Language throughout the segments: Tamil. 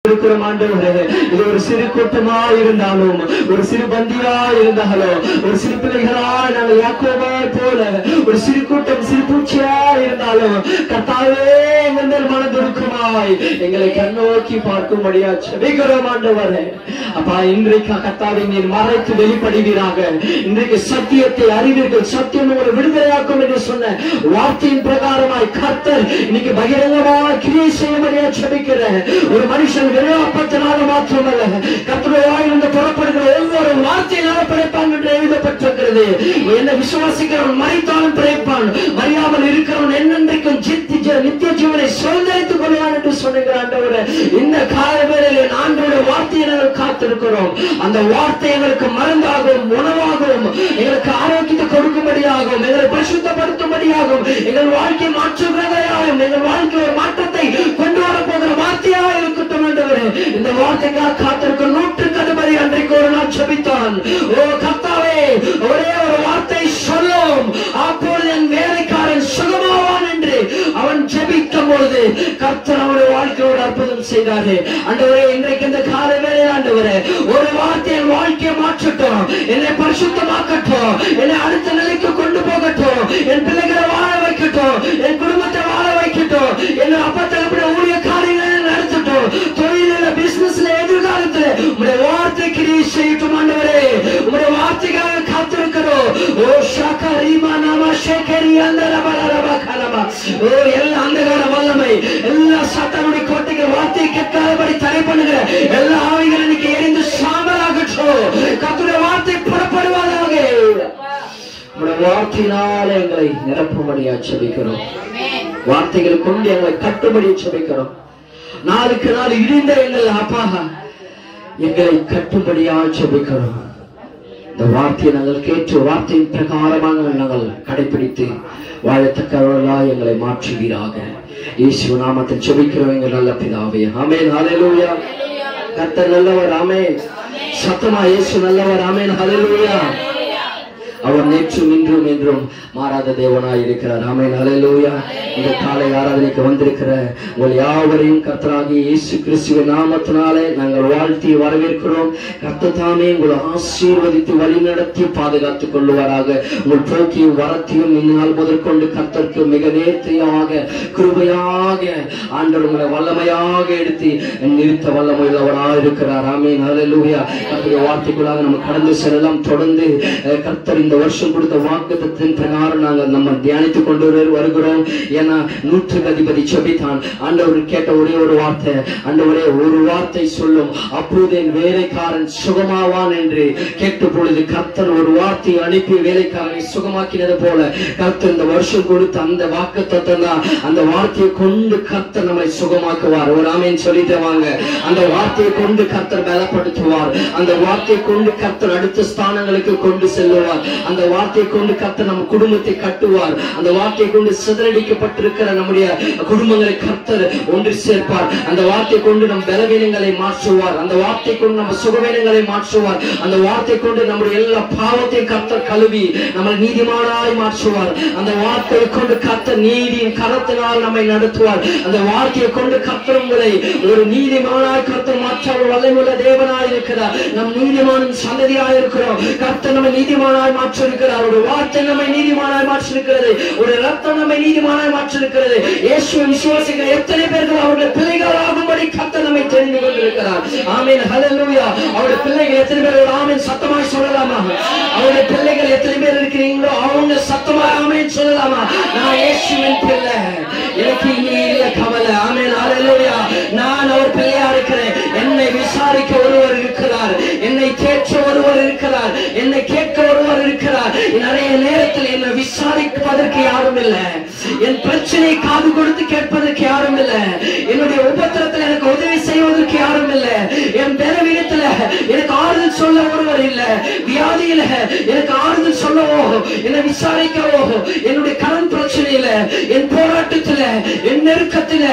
இது ஒரு சிறு கூட்டமா இருந்தாலும், ஒரு சிறு பந்தியா இருந்தாலும், ஒரு சிறு பிள்ளைகளா நாங்கள் யாக்கோபை போல ஒரு சிறு கூட்டம் சிறு பூச்சியா இருந்தாலும் கர்த்தாவே எங்கள் மனதுருக்கமாய் எங்களை கண்ணோக்கி பார்க்கும்படியா ஜெபிக்கிறோம் ஆண்டவரே. அப்பா, இன்றைக்கு கர்த்தாவை நீர் மறைத்து வெளிப்படுவீராக. இன்றைக்கு சத்தியத்தை அறிவீர்கள், சத்தியம் உங்களை விடுதலையாக்கும் என்று சொன்ன வார்த்தையின் பிரகாரமாய் கர்த்தர் இன்னைக்கு பகிரங்கமாக கிரியை செய்யும்படியா ஜெபிக்கிறேன். ஒரு மனுஷன் அப்பத்தினால மாற்றமல்ல, கர்த்தருடைய வாயிலிருந்து புறப்படுகிற ஒவ்வொரு வார்த்தையினால பிழைப்பான் என்று எழுதப்பட்டிருக்கிறது. என்ன விசுவாசிக்கிறவன் மரித்தாலும் பிழைப்பான், மறியாமல் இருக்கிறவன் என்னென்றைக்கும் நித்திய ஜீவனை சுதந்திரித்துக் கொள்வான் என்று சொன்ன ஆண்டவரே, இந்த காலவேளையிலே ஆண்டவருடைய வார்த்தையை நாங்கள் காத்திருக்கிறோம். அந்த வார்த்தை எங்களுக்கு மருந்தாகும், உணவாகும், எங்களுக்கு ஆரோக்கியத்தை கொடுக்கும்படியாகும், எங்களை பரிசுத்தப்படுத்தும்படியாகும், எங்கள் வாழ்க்கை மாற்றுகிறதையாகும், எங்கள் வாழ்க்கை ஒரு மாற்றத்தை கொண்டு வரப்போகிற வார்த்தையாக இருக்கட்டும் ஆண்டவரே. இந்த வார்த்தைக்காக காத்திருக்க 100க்கு அதிபதி அன்றைக்கு ஒரு நாள் ஜெபித்தான். ஓ கர்த்தாவே, ஒரே ஒரு வார்த்தை சொல்லும், அப்பொழுது என் வேலைக்காரன் சுகமாவான் என்று அவன் ஜெபிக்கும் பொழுது கர்த்தர் அவனுடைய வாழ்க்கையோடு அற்புதம் செய்தாரே. ஆண்டவரே, இன்றைக்கு இந்த காலை வேளையில் ஆண்டவரே, ஒரு வார்த்தை என் வாழ்க்கையை மாற்றட்டும், என்னை பரிசுத்தமாக்கட்டும், என்னை அடுத்த நிலைக்கு கொண்டு போகட்டும், என் பிள்ளைகளை வாழ வைக்கட்டும், என் குடும்பத்தை வாழ வைக்கட்டும், என் அப்பா தகப்பட ஊழிய காரியங்களை நடத்தட்டும், தொழில பிசினஸ்ல எதிர்காலத்துல உங்களுடைய வார்த்தை கிரியை செய்யட்டும் ஆண்டவரே. உங்களுடைய வார்த்தைக்காக காத்திருக்கிறோம். ஓ ஷகரிமா நாம ஷேகரி அந்தரபலரப கலபா. ஓ எல்லா அந்தகார வல்லமை, எல்லா சாத்தானுடைய கோட்டைகள் வார்த்தையை கேட்காதபடி தடை பண்ணுகிற எல்லா ஆவிகள் இன்னைக்கு எரிந்து சாம்பலாகட்டும். கர்த்தருடைய வார்த்தை புறப்படுவதாக. உங்களுடைய வார்த்தையினால எங்களை நிரப்பும்படியா ஜெபிக்கிறோம். வார்த்தைகளை கொண்டு எங்களை கட்டும்படி ஜெபிக்கிறோம். நாளுக்கு நாள் இடிந்த எங்கள் அப்பா எங்களை கட்டும்படியா ஜெபிக்கிறோம். இந்த வார்த்தையை நாங்கள் கேட்டு வார்த்தையின் பிரகாரமாக நாங்கள் கடைபிடித்து வாழத்தக்கவர்களா எங்களை மாற்றுவீராக. இயேசு நாமத்தில் ஜெபிக்கிறோம் எங்கள் நல்ல பிதாவே. ஆமென். ஹல்லேலூயா. கர்த்தர் நல்லவர். ஆமென். சத்தமா இயேசு நல்லவர். ஆமென். ஹல்லேலூயா. அவர் நேற்றும் இன்றும் என்றும் மாறாத தேவனாய் இருக்கிறார். ஆமென். ஹல்லேலூயா. இந்த காலை ஆராதனைக்கு வந்திருக்கிற உங்கள் யாவரையும் கர்த்தராகிய இயேசு கிறிஸ்துவின் நாமத்தினாலே நாங்கள் வாழ்த்தி வரவேற்கிறோம். கர்த்தர் தாமே உங்களை ஆசீர்வதித்து வழிநடத்தி பாதுகாத்துக் கொள்ளுவாராக. உங்கள் போக்கியும் வரத்தையும் இந்நாள் முதற்கொண்டு கர்த்தருக்கு மிக நேர்த்தியாக கிருபையாக ஆண்டவர் உங்களை வல்லமையாக எடுத்து நிறுத்த வல்லமையுள்ளவராக இருக்கிறார். ஆமென். ஹல்லேலூயா. கர்த்தருடைய வார்த்தைக்குள்ளாக நம்ம கடந்து செல்லலாம். தொடர்ந்து கர்த்தர் இந்த வருஷம் கொடுத்த வாக்குத்தத்தின் பிரகாரம் நாங்கள் நம்ம தியானித்துக் கொண்டு வருகிறோம். ஏன்னா 100க்கு அதிபதி ஜெபித்தான். ஆண்டவர் கேட்ட ஒரே ஒரு வார்த்தை, ஆண்டவரே ஒரு வார்த்தை சொல்லும், அப்போது என் வேலைக்காரன் சுகமாவான் என்று கேட்ட பொழுது கர்த்தர் ஒரு வார்த்தையை அனுப்பி வேலைக்காரனை சுகமாக்கினது போல கர்த்தர் இந்த வருஷம் கொடுத்த அந்த வாக்குத்தத்தம் தான். அந்த வார்த்தையை கொண்டு கர்த்தர் நம்மை சுகமாக்குவார். ஒரு ஆமென் சொல்லிட்டு வாங்க. அந்த வார்த்தையை கொண்டு கர்த்தர் பலப்படுத்துவார். அந்த வார்த்தையை கொண்டு கர்த்தர் அடுத்த ஸ்தானங்களுக்கு கொண்டு செல்லுவார். அந்த வார்த்தையை கொண்டு கர்த்தர் நம்ம குடும்பத்தை கட்டுவார். அந்த வார்த்தையை கொண்டு சிதறடிக்கப்பட்டிருக்கிற நம்முடைய குடும்பங்களை கர்த்தர் ஒன்று சேர்ப்பார். அந்த வார்த்தையை கொண்டு நம் பலவீனங்களை மாற்றுவார். அந்த வார்த்தை கொண்டு நம்ம சுகவீனங்களை மாற்றுவார். அந்த வார்த்தை கொண்டு நம்முடைய எல்லா பாவத்தையும் கர்த்தர் கழுவி நம்ம நீதிமானாய் மாற்றுவார். அந்த வார்த்தையை கொண்டு கர்த்தர் நீதியின் கரத்தினால் நம்மை நடத்துவார். அந்த வார்த்தையை கொண்டு கர்த்தர் உங்களை ஒரு நீதிமானாய் கர்த்தர் மாற்ற வல்லமையுள்ள தேவனாய் இருக்கிறார். நம் நீதிமானின் சந்ததியாய் இருக்கிறோம். கர்த்தர் நம்மை நீதிமானாய் மாற்றிருக்கிறார். ஒரு வார்த்தை நம்மை நீதிமானாய் மாற்றிருக்கிறது. ஒரு ரத்தம் நம்மை நீதிமானாய் மாற்றிருக்கிறது. இயேசுவை விசுவாசிக்கிற எத்தனை பேர்கள் அவருடைய பிள்ளைகள் ஆகும்படி கர்த்தர் நம்மை தெரிந்து கொண்டிருக்கிறார். ஆமென். ஹல்லேலூயா. அவருடைய பிள்ளைகள் எத்தனை பேர் ஒரு ஆமென் சத்தமாய் சொல்லலாமா? அவருடைய பிள்ளைகள் எத்தனை பேர் இருக்கிறீங்களோ அவங்க சத்தமாய் ஆமென் சொல்லலாமா? நான் இயேசுவின் பிள்ளை, எனக்கு இனி இல்லை கவலை. ஆமென். ஹல்லேலூயா. நான் அவர் பிள்ளையா இருக்கிறேன். என்னை விசாரிக்க ஒருவர் இருக்கிறார், என்னை கேட்க ஒருவர் இருக்கிறார், என்னை கேட்க ஒருவர் இருக்கிறார். நிறைய நேரத்தில் என்னை விசாரிப்பதற்கு யாரும் இல்லை, என் பிரச்சனை காது கொடுத்து கேட்பதற்கு யாரும் இல்லை, என்னுடைய உபத்திரத்தில் எனக்கு உதவி செய்வதற்கு யாரும் இல்லை, என் பலவீனத்தில் எனக்கு ஆறுதல் சொல்ல ஒருவர் இல்லை, வியாதியில எனக்கு ஆறுதல் சொல்லவோ என்னை விசாரிக்கவோ, என்னுடைய கடன் பிரச்சனையில, என் போராட்டத்தில், என் நெருக்கத்தில்,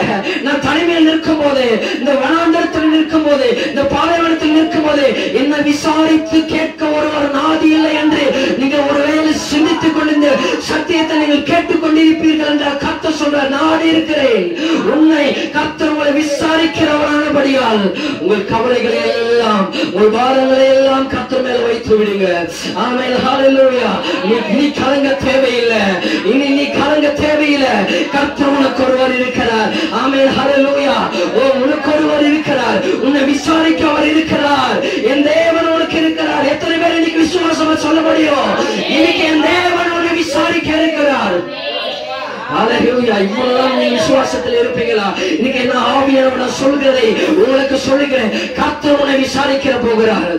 நான் தனிமையில் நிற்கும் போது, இந்த வனாந்தரத்தில் நிற்கும் போது, இந்த பாலைவனத்தில் நிற்கும் போது என்னை விசாரித்து கேட்க ஒருவர் நாதி இல்லை என்று நீங்க ஒருவேளை சிந்தித்துக் கொண்டு சத்தியத்தை நீங்கள் கேட்டுக்கொண்டிருப்பீர்கள் என்ற கர்த்தர் சொல்ற, நாடு இருக்கிறேன், உன்னை கர்த்தர் உங்களை விசாரிக்கிறவரானபடி இருக்கிறபடியால் உங்கள் கவலைகளை எல்லாம் உங்கள் பாரங்களை எல்லாம் கர்த்தர் மேல வைத்து விடுங்க. ஆமென். ஹல்லேலூயா. நீ கலங்க தேவையில்லை. இனி நீ கலங்க தேவையில்லை. கர்த்தர் உனக்கு ஒருவர் இருக்கிறார். ஆமென். ஹல்லேலூயா. உனக்கு ஒருவர் இருக்கிறார். உன்னை விசாரிக்க அவர் இருக்கிறார். என் தேவன் உனக்கு இருக்கிறார். எத்தனை பேர் இன்னைக்கு விசுவாசமா சொல்ல முடியும்? இன்னைக்கு என் தேவன் உன்னை விசாரிக்க இருக்கிறார். ஹல்லேலூயா. இவ்வளவு நீ விசுவாசத்தில் இருப்பீங்களா? இன்னைக்கு என்ன ஆவியானவர் சொல்கிறதை உங்களுக்கு சொல்லுகிறேன். கர்த்தர் உன்னை விசாரிக்கிற போகிறார்.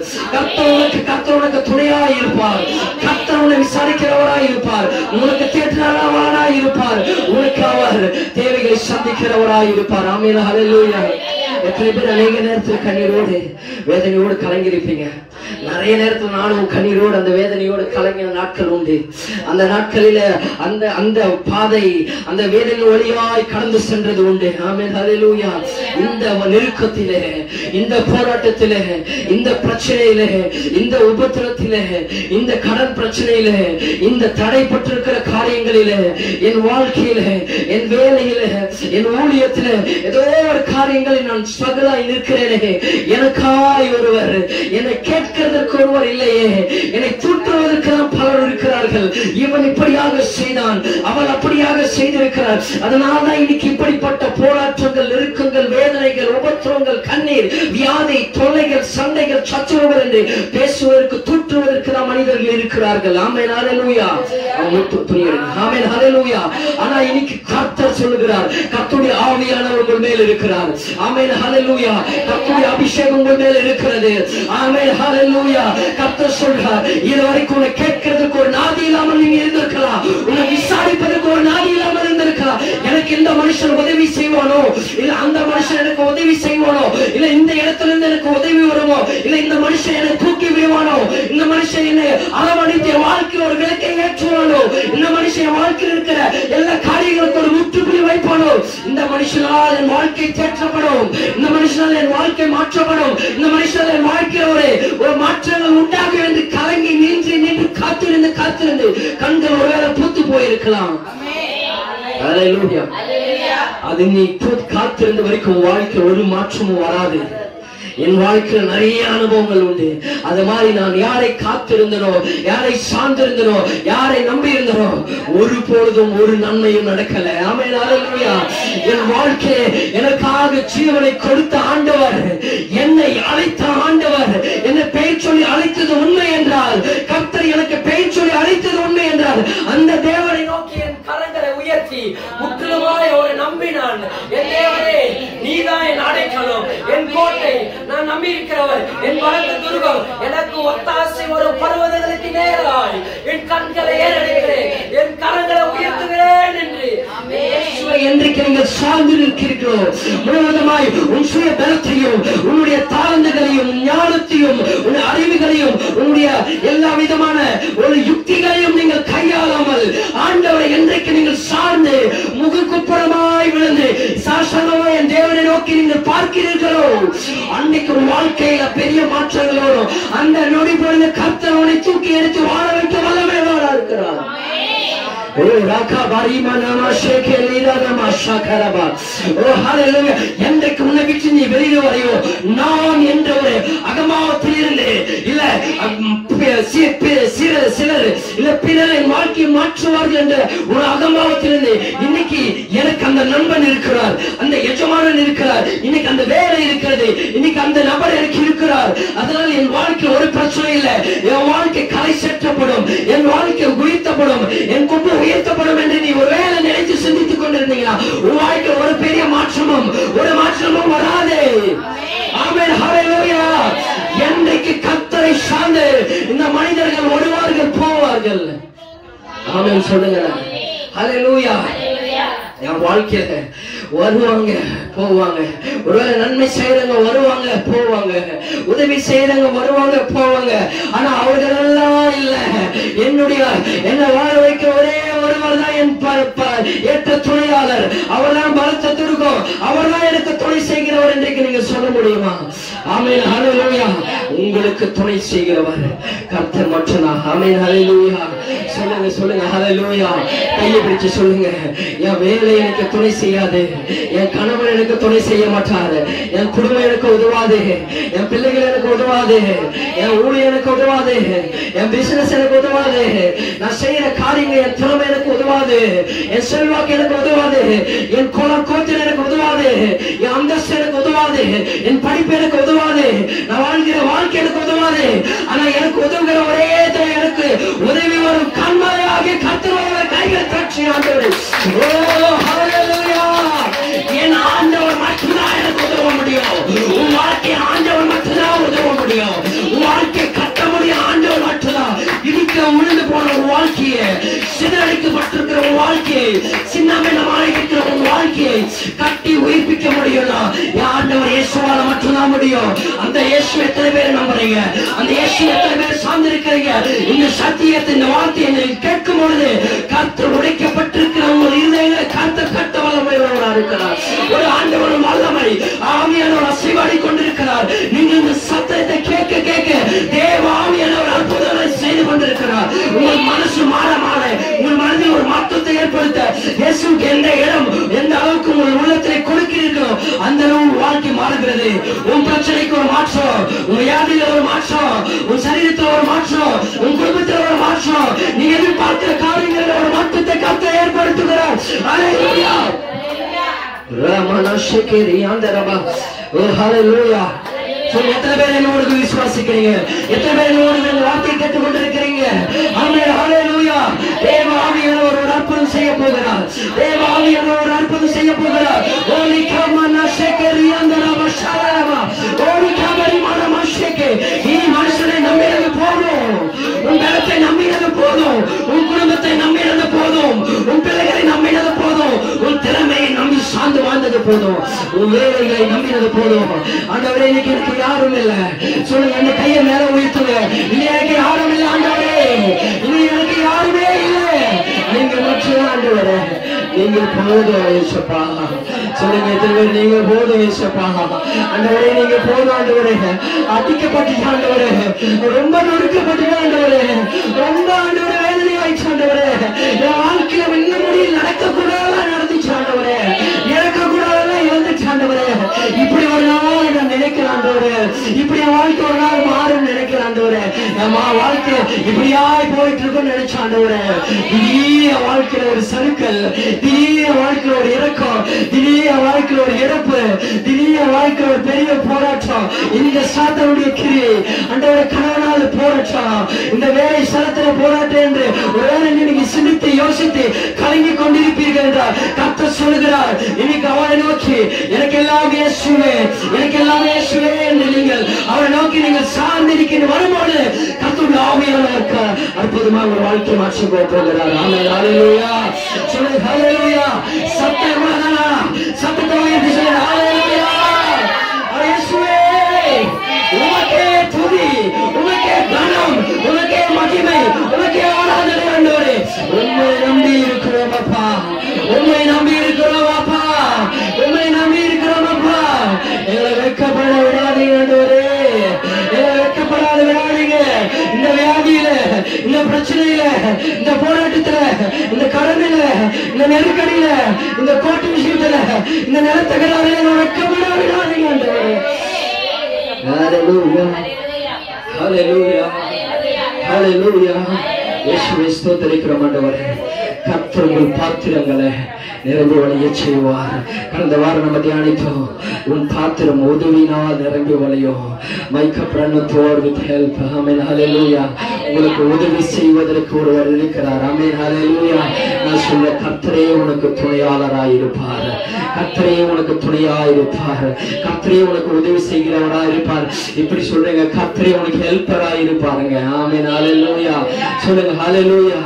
கர்த்தர் உனக்கு துணையாய் இருப்பார். கர்த்தர் உன்னை விசாரிக்கிறவராய் இருப்பார். உனக்கு தேற்றவராய் இருப்பார். உனக்கு அவர் தேவைகளை சந்திக்கிறவராய் இருப்பார். ஆமென். ஹல்லேலூயா. எத்தனை பேர் அநேக நேரத்தில் கண்ணீரோடு வேதனையோடு கலங்கிருப்பீங்க? நிறைய நேரத்தில் நானும் கண்ணீரோடு அந்த வேதனையோடு கலங்கின நாட்கள் உண்டு. அந்த நாட்களில அந்த பாதை அந்த வேதனை வழியாய் கடந்து சென்றது உண்டு. ஆமென். ஹல்லேலூயா. இந்த நெருக்கத்திலே, இந்த போராட்டத்திலே, இந்த பிரச்சனையிலே, இந்த உபத்திரத்திலே, இந்த கடன் பிரச்சனையிலே, இந்த தடைப்பட்டிருக்கிற காரியங்களிலே, என் வாழ்க்கையிலே, என் வேலையிலே, என் ஊழியத்திலே ஏதோ ஒரு காரியங்களில் நான் ஸ்ட்ரகிளாய் நிற்கிறேனே, எனக்காய் ஒருவர், என்னை கேட்கிறதற்கு ஒருவர் இல்லையே, என்னை தூற்றுவதற்கு பலர் இருக்கிறார்கள். இவன் இப்படியாக செய்தான், அவள் அப்படியாக செய்திருக்கிறார். அதனால்தான் இன்னைக்கு இப்படிப்பட்ட போராட்டங்கள், நெருக்கங்கள், வேதனைகள், உபத்திரங்கள், கண்ணீர், வியாதி, தொல்லைகள், சண்டைகள், சச்சரவுகள் என்று பேசுவதற்கு தூற்றுவதற்கு மனிதர்கள் இருக்கிறார்கள். ஆமென். ஹல்லேலூயா. ஆமென். ஹல்லேலூயா. ஆனா இன்னைக்கு கர்த்தர் சொல்லுகிறார், கர்த்தருடைய ஆவியானவர் உங்கள் மேல் இருக்கிறார். ஆமென். ஹல்லேலூயா. கர்த்தருடைய அபிஷேகம் உங்கள் மேல் இருக்கிறது. ஆமென். ஹல்லேலூயா. கர்த்தர் சொல்றார், இதுவரைக்கும் உன்னை கேட்கிறதுக்கு ஒரு நாதி இல்லாமல் நீங்க இருந்திருக்கலாம். உன்னை விசாரிப்பதற்கு ஒரு நாதி இல்லாமல் இருந்திருக்கலாம். எனக்கு இந்த மனுஷன் உதவி செய்வானோ, இல்ல அந்த மனுஷன் எனக்கு உதவி செய்வானோ, இல்ல இந்த இடத்துல இருந்து எனக்கு உதவி வருமோ, இல்ல இந்த மனுஷன் என்னை தூக்கி விடுவானோ, இந்த மனுஷன் என்னை அரவணைத்து வாழ்க்கையில் ஒரு விளக்கை ஏற்றுவானோ, இந்த மனுஷன் வாழ்க்கையில் இருக்கிற எல்லா காரியங்களுக்கு ஒரு முற்றுப்புள்ளி வைப்பானோ, இந்த மனுஷனால் என் வாழ்க்கை தேற்றப்படும், இந்த மனுஷனால் என் வாழ்க்கை மாற்றப்படும், இந்த மனுஷனால் என் வாழ்க்கையில் ஒரு மாற்றங்கள் உண்டாகும் என்று கலங்கி நின்று காத்திருந்து கண்கள் ஒருவேளை பூத்து போயிருக்கலாம். ஹல்லேலூயா. அது நீ காத்திருந்த வரைக்கும் வாழ்க்கை ஒரு மாற்றமும் வராது. என் வாழ்க்கையில் நிறைய அனுபவங்கள் உண்டு. அது மாதிரி நான் யாரை காத்திருந்தனோ, யாரை சார்ந்திருந்தனோ, யாரை நம்பி இருந்தனோ, ஒரு பொழுதும் ஒரு நன்மையும் நடக்கல. ஆமென். ஹல்லேலூயா. என் வாழ்க்கையை எனக்காக ஜீவனை கொடுத்த ஆண்டவர், என்னை அழைத்த ஆண்டவர், என்னை பெயர் சொல்லி அழைத்தது உண்மை என்றால், கர்த்தர் எனக்கு பெயர் சொல்லி அழைத்தது உண்மை என்றால், அந்த தேவனை நோக்கி என் கரங்களை உயர்த்தி முற்றிலுமாய் அவரை நம்பினான். என் தேவனே, நீதான் என் அடைக்கலம், என் கோட்டை, நான் நம்பி இருக்கிறவர், என் பலத்த துருகம், எனக்கு ஒத்தாசை வரும் பர்வதங்களுக்கு நேராய் என் கண்களை ஏறெடுக்கிறேன், என் கரங்களை உயர்த்துகிறேன் என்று என்றைக்கு நீங்கள் சார்ந்து நிற்கிறீர்களோ, முழுவதுமாய் உன் சுய பலத்தையும், உன்னுடைய தாளந்துகளையும், ஞானத்தையும், உன் அறிவுகளையும், உன்னுடைய எல்லா விதமான ஒரு யுக்திகளையும் நீங்கள் கையாளாமல் ஆண்டவரை என்றைக்கு நீங்கள் சார்ந்து முகக்குப்புறமாய் விழுந்து சாசனமாய் என் தேவனை நோக்கி நீங்கள் பார்க்கிறீர்களோ, அன்னைக்கு ஒரு வாழ்க்கையில பெரிய மாற்றங்கள் வரும். அந்த நொடி பொழுது கர்த்தர் உன்னை தூக்கி எடுத்து வாழ வைக்க வல்லமையோடு இருக்கிறார். என்றைக்கு உன்னை விட்டு நீ வெளியே வரையோ, நான் என்ற ஒரு அகமாவத்தில் இருந்து இல்ல சிலர் இல்ல பிறர் என் வாழ்க்கையை மாற்றுவார்கள் என்ற ஒரு அகமாவத்திலிருந்து இன்னைக்கு எனக்கு அந்த நண்பன் இருக்கிறார், அந்த எஜமானன் இருக்கிறார், இன்னைக்கு அந்த வேலை இருக்கிறது, இன்னைக்கு அந்த நபர் எனக்கு இருக்கிறார். அதனால் என் வாழ்க்கை ஒரு பிரச்சனை இல்லை, என் வாழ்க்கை கலை செற்றப்படும், என் வாழ்க்கை உயர்த்தப்படும், என் கும்பு உயர்த்தப்படும் என்று நீ ஒரு வேலை நினைத்து சிந்தித்துக் கொண்டிருந்தீங்கன்னா உன் வாழ்க்கை ஒரு பெரிய மாற்றமும் வராது. ஆமென். ஹல்லேலூயா. என்றைக்கு கர்த்தரை சார்ந்து இந்த மனிதர்கள் வருவார்கள் போவார்கள். ஆமென் சொல்லுங்க. ஹல்லேலூயா. என் வாழ்க்கையில வருவாங்க போவாங்க, ஒருவேளை நன்மை செய்யறவங்க வருவாங்க போவாங்க, உதவி செய்யறவங்க வருவாங்க போவாங்க. ஆனா அவர்கள் எல்லாம் இல்ல, என்ன வாழ வைக்க ஒரே ஒருவர் தான் என் ஏற்ற துணையாளர், அவர் தான் பலத்த துருகம், அவர் தான் எனக்கு துணை செய்கிறவர் என்றைக்கு நீங்க சொல்ல முடியுமா? ஆமென். ஹல்லேலூயா. உங்களுக்கு துணை செய்கிறவர் கர்த்தர் மட்டும்தான். ஆமென். ஹல்லேலூயா. சொல்லுங்க சொல்லுங்க ஹல்லேலூயா. கையை பிடிச்சு சொல்லுங்க, என் வேலை எனக்கு துணை செய்யாது, என் கணவன் எனக்கு துணை செய்ய மாட்டாரு, என் குடும்பம் எனக்கு உதவாது, என் பிள்ளைகள் எனக்கு உதவாது, என் ஊழியர் எனக்கு உதவாது, என் பிசினஸ் எனக்கு உதவாது, நான் செய்யற காரியங்கள் என் திறமை எனக்கு உதவாது, என் செல்வாக்கு எனக்கு உதவாது, என் கோத்திரம் எனக்கு உதவாது, என் அந்தஸ்து எனக்கு உதவாது, என் படிப்பு எனக்கு உதவாது, நான் வாழ்கிற வாழ்க்கை எனக்கு உதவாது. ஆனா எனக்கு உதவுகிற ஒரே எனக்கு உதவி வரும் கண்மலையாகிய கர்த்தருடைய கைகளை தட்டி ஆண்டவரே, ஓ ஹல்லேலூயா. என் ஆண்டவர் மட்டும்தான் எனக்கு உதவ முடியும். உன் வாழ்க்கையை ஆண்டவர் மட்டும்தான் உதவ முடியும். உன் வாழ்க்கையை கட்ட முடியும் ஆண்டவர் மட்டும்தான். இடிக்க விழுந்து போன ஒரு வாழ்க்கையை, சிதறடிக்கப்பட்டிருக்கிற ஒரு வாழ்க்கையை, சின்னமாக இருக்கிற ஒரு வாழ்க்கையை கட்டி உயிர்ப்பிக்க முடியும்னா ஆண்டவர் இயேசுவால மட்டும்தான் முடியும். அந்த இயேசு எத்தனை பேர் நம்புறீங்க? அந்த இயேசு எத்தனை பேர் சார்ந்திருக்கிறீங்க? இந்த சத்தியத்தை, இந்த வார்த்தையை நீங்கள் கேட்கும் பொழுது கர்த்தர் உடைக்கப்பட்டிருக்கிற உங்கள் இருதயங்களை கர்த்தர் கட்ட வல்லமையுள்ளவராக இருக்கிறார். ஒரு ஆண்டவர் வல்லமை ஆவியானவர் அசைவாடி கொண்டிருக்கிறார். நீங்கள் இந்த சத்தத்தை கேட்க கேட்க தேவ ஆவியானவர் அற்புதங்களை செய்து கொண்டிருக்கிறார். உங்கள் மனசு மாற மாற உங்கள் மனதில் ஒரு மாற்றத்தை ஏற்படுத்த இயேசுக்கு எந்த இடம், எந்த அளவுக்கு உங்கள் உள்ளத்திலே கொடுக்கிறீர்களோ அந்த அளவு வாழ்க்கை மாறுகிறது. உன் பிரச்சனைக்கு ஒரு மாற்றம், உன் வியாதியில ஒரு மாற்றம், உன் சரீரத்தில் ஒரு மாற்றம், உன் குடும்பத்தில் ஒரு மாற்றம், நீ எதிர்பார்க்கிற காரியங்களில் ஒரு மாற்றத்தை கர்த்தர் ஏற்படுத்துகிறார். ஹல்லேலூயா. ரமணஷேகரி ஆண்டரபா. ஓ ஹல்லேலூயா. எத்தனை பேர் என்னோடு விசுவாசிக்கிறீங்க? எத்தனை பேர் என்னோடு இந்த வார்த்தையை கேட்டுக் கொண்டிருக்கிறீங்க? ஆமென் ஹல்லேலூயா. தேவ ஆவியானவர் ஒரு அற்புதம் செய்ய போகிறார். தேவ ஆவியானவர் ஒரு அற்புதம் செய்ய போகிறார். ஓலி கமனஷேகரி ஆண்டரபா ஷாலரபா. ஓலி கமரி மனமஷேகே. நீ மனுஷனை நம்பினது போதும், உன் பலத்தை நம்பினது போதும், உன் குடும்பத்தை நம்பினது போதும், உன் பிள்ளைகளை நம்பினது போதும், உன் திறமையை நம்பி சார்ந்து வாழ்ந்தது போதும், உன் வேலைகளை நம்பினது போதும். ஆண்டவரே, இன்னைக்கு எனக்கு யாரும் இல்ல சொல்லுங்க, அந்த கையை மேல உயர்த்துங்க. எனக்கு யாரும் இல்லை ஆண்டவரே, இன்னும் எனக்கு யாருமே இல்லை, நீங்க மட்டும் ஆண்டவரே, நீங்கள் போதும் இயேசுப்பா. சொல்லுங்க எத்தனை பேர் நீங்க போதும் இயேசுப்பா. ஆண்டவரே நீங்க போதும் ஆண்டவரே. அடிக்கப்பட்டு ஆண்டவரே, ரொம்ப நொறுக்கப்பட்டு ஆண்டவரே, ரொம்ப ஆண்டவரே வேதனை ஆயிடுச்சு ஆண்டவரே. என் வாழ்க்கையில என்ன முடியும், நடக்க கூடாதான் நடந்துச்சு ஆண்டவரே, இறக்க கூடாதான் இறந்துச்சு ஆண்டவரே. இப்படி ஒரு நாள் நான் நினைக்கிறேன் ஆண்டவரே, இப்படி என் வாழ்க்கை ஒரு நாள் மாறும் நினைக்கிறேன் ஆண்டவரே. என் வாழ்க்கை இப்படியாய் போயிட்டு இருக்குன்னு நினைச்ச ஆண்டவரே, திடீர் வாழ்க்கையில ஒரு சறுக்கல், திடீர் வாழ்க்கையில ஒரு இறக்கம், திடீர் வாழ்க்கையில ஒரு இறப்பு, திடீர் வாழ்க்கையில ஒரு பெரிய போராட்டம், இந்த சாத்தானுடைய கிரியை ஆண்டவரே, கணவனால போராட்டம், இந்த வேலை ஸ்தலத்துல போராட்டம் என்று ஒருவேளை நீங்க சிந்தித்து யோசித்து கலங்கி கொண்டிருப்பீர்கள் என்றால் கர்த்தர் சொல்கிறார், இன்னைக்கு அவரை நோக்கி எனக்கு எல்லாம் இயேசுவே, எனக்கு எல்லாம் இயேசுவே என்று நீங்கள் அவரை நோக்கி நீங்கள் சார்ந்திருக்கின்ற வரும்போது கர்த்தருடைய ஆவியானவர் அற்புதமாக ஒரு வாழ்க்கை மாற்றி போகிறார். ஆமென் ஹல்லேலூயா. சொல்லுங்க ஹல்லேலூயா. சத்தமா சத்தத்தை உயர்த்தி சொல்லுங்க ஹல்லேலூயா. இயேசுவே உமக்கே துதி, உமக்கே கனம், உமக்கே மகிமை, உமக்கே ஆராதனை ஆண்டவரே. உம்மை நம்பி இருக்கிறோம் அப்பா, உம்மை நம்பி இருக்கிறோம் அப்பா, உம்மை நம்பி இருக்கிறோம் அப்பா. எங்களை வெட்கப்பட விடாதீங்க ஆண்டவரே, எங்களை வெட்கப்படாத விடாதீங்க. இந்த வியாதியில, இந்த பிரச்சனையில, இந்த போராட்டத்துல, இந்த கடனில, இந்த நெருக்கடியில, இந்த கோட்டை விஷயத்துல, இந்த நிலத்தகராறுல வெட்கப்பட விடாதீங்க ஆண்டவரே. ஹல்லேலூயா. ஹல்லேலூயா. ஹல்லேலூயா. இயேசுவே ஸ்தோத்திரிக்கிறோம் ஆண்டவரே. கர்த்தர் உங்கள் பாத்திரங்களை நிரம்பி வழிய செய்வார். கடந்த வாரம் நம்ம தியானித்தோம், உன் பாத்திரம் உதவினால் நிரம்பி வழியும். My cup run toward with help. Amen hallelujah. உங்களுக்கு உதவி செய்வதற்கு ஒருவர் இருக்கிறார். ஆமென் ஹல்லேலூயா. நான் சொல்ல கர்த்தரே உனக்கு துணையாளராய் இருப்பார், கர்த்தரே உனக்கு துணையாய் இருப்பார், கர்த்தரே உனக்கு உதவி செய்கிறவராய் இருப்பார். இப்படி சொல்றீங்க, கர்த்தரே உனக்கு ஹெல்ப்பராய் இருப்பாருங்க. ஆமென் ஹல்லேலூயா. சொல்லுங்க ஹல்லேலூயா.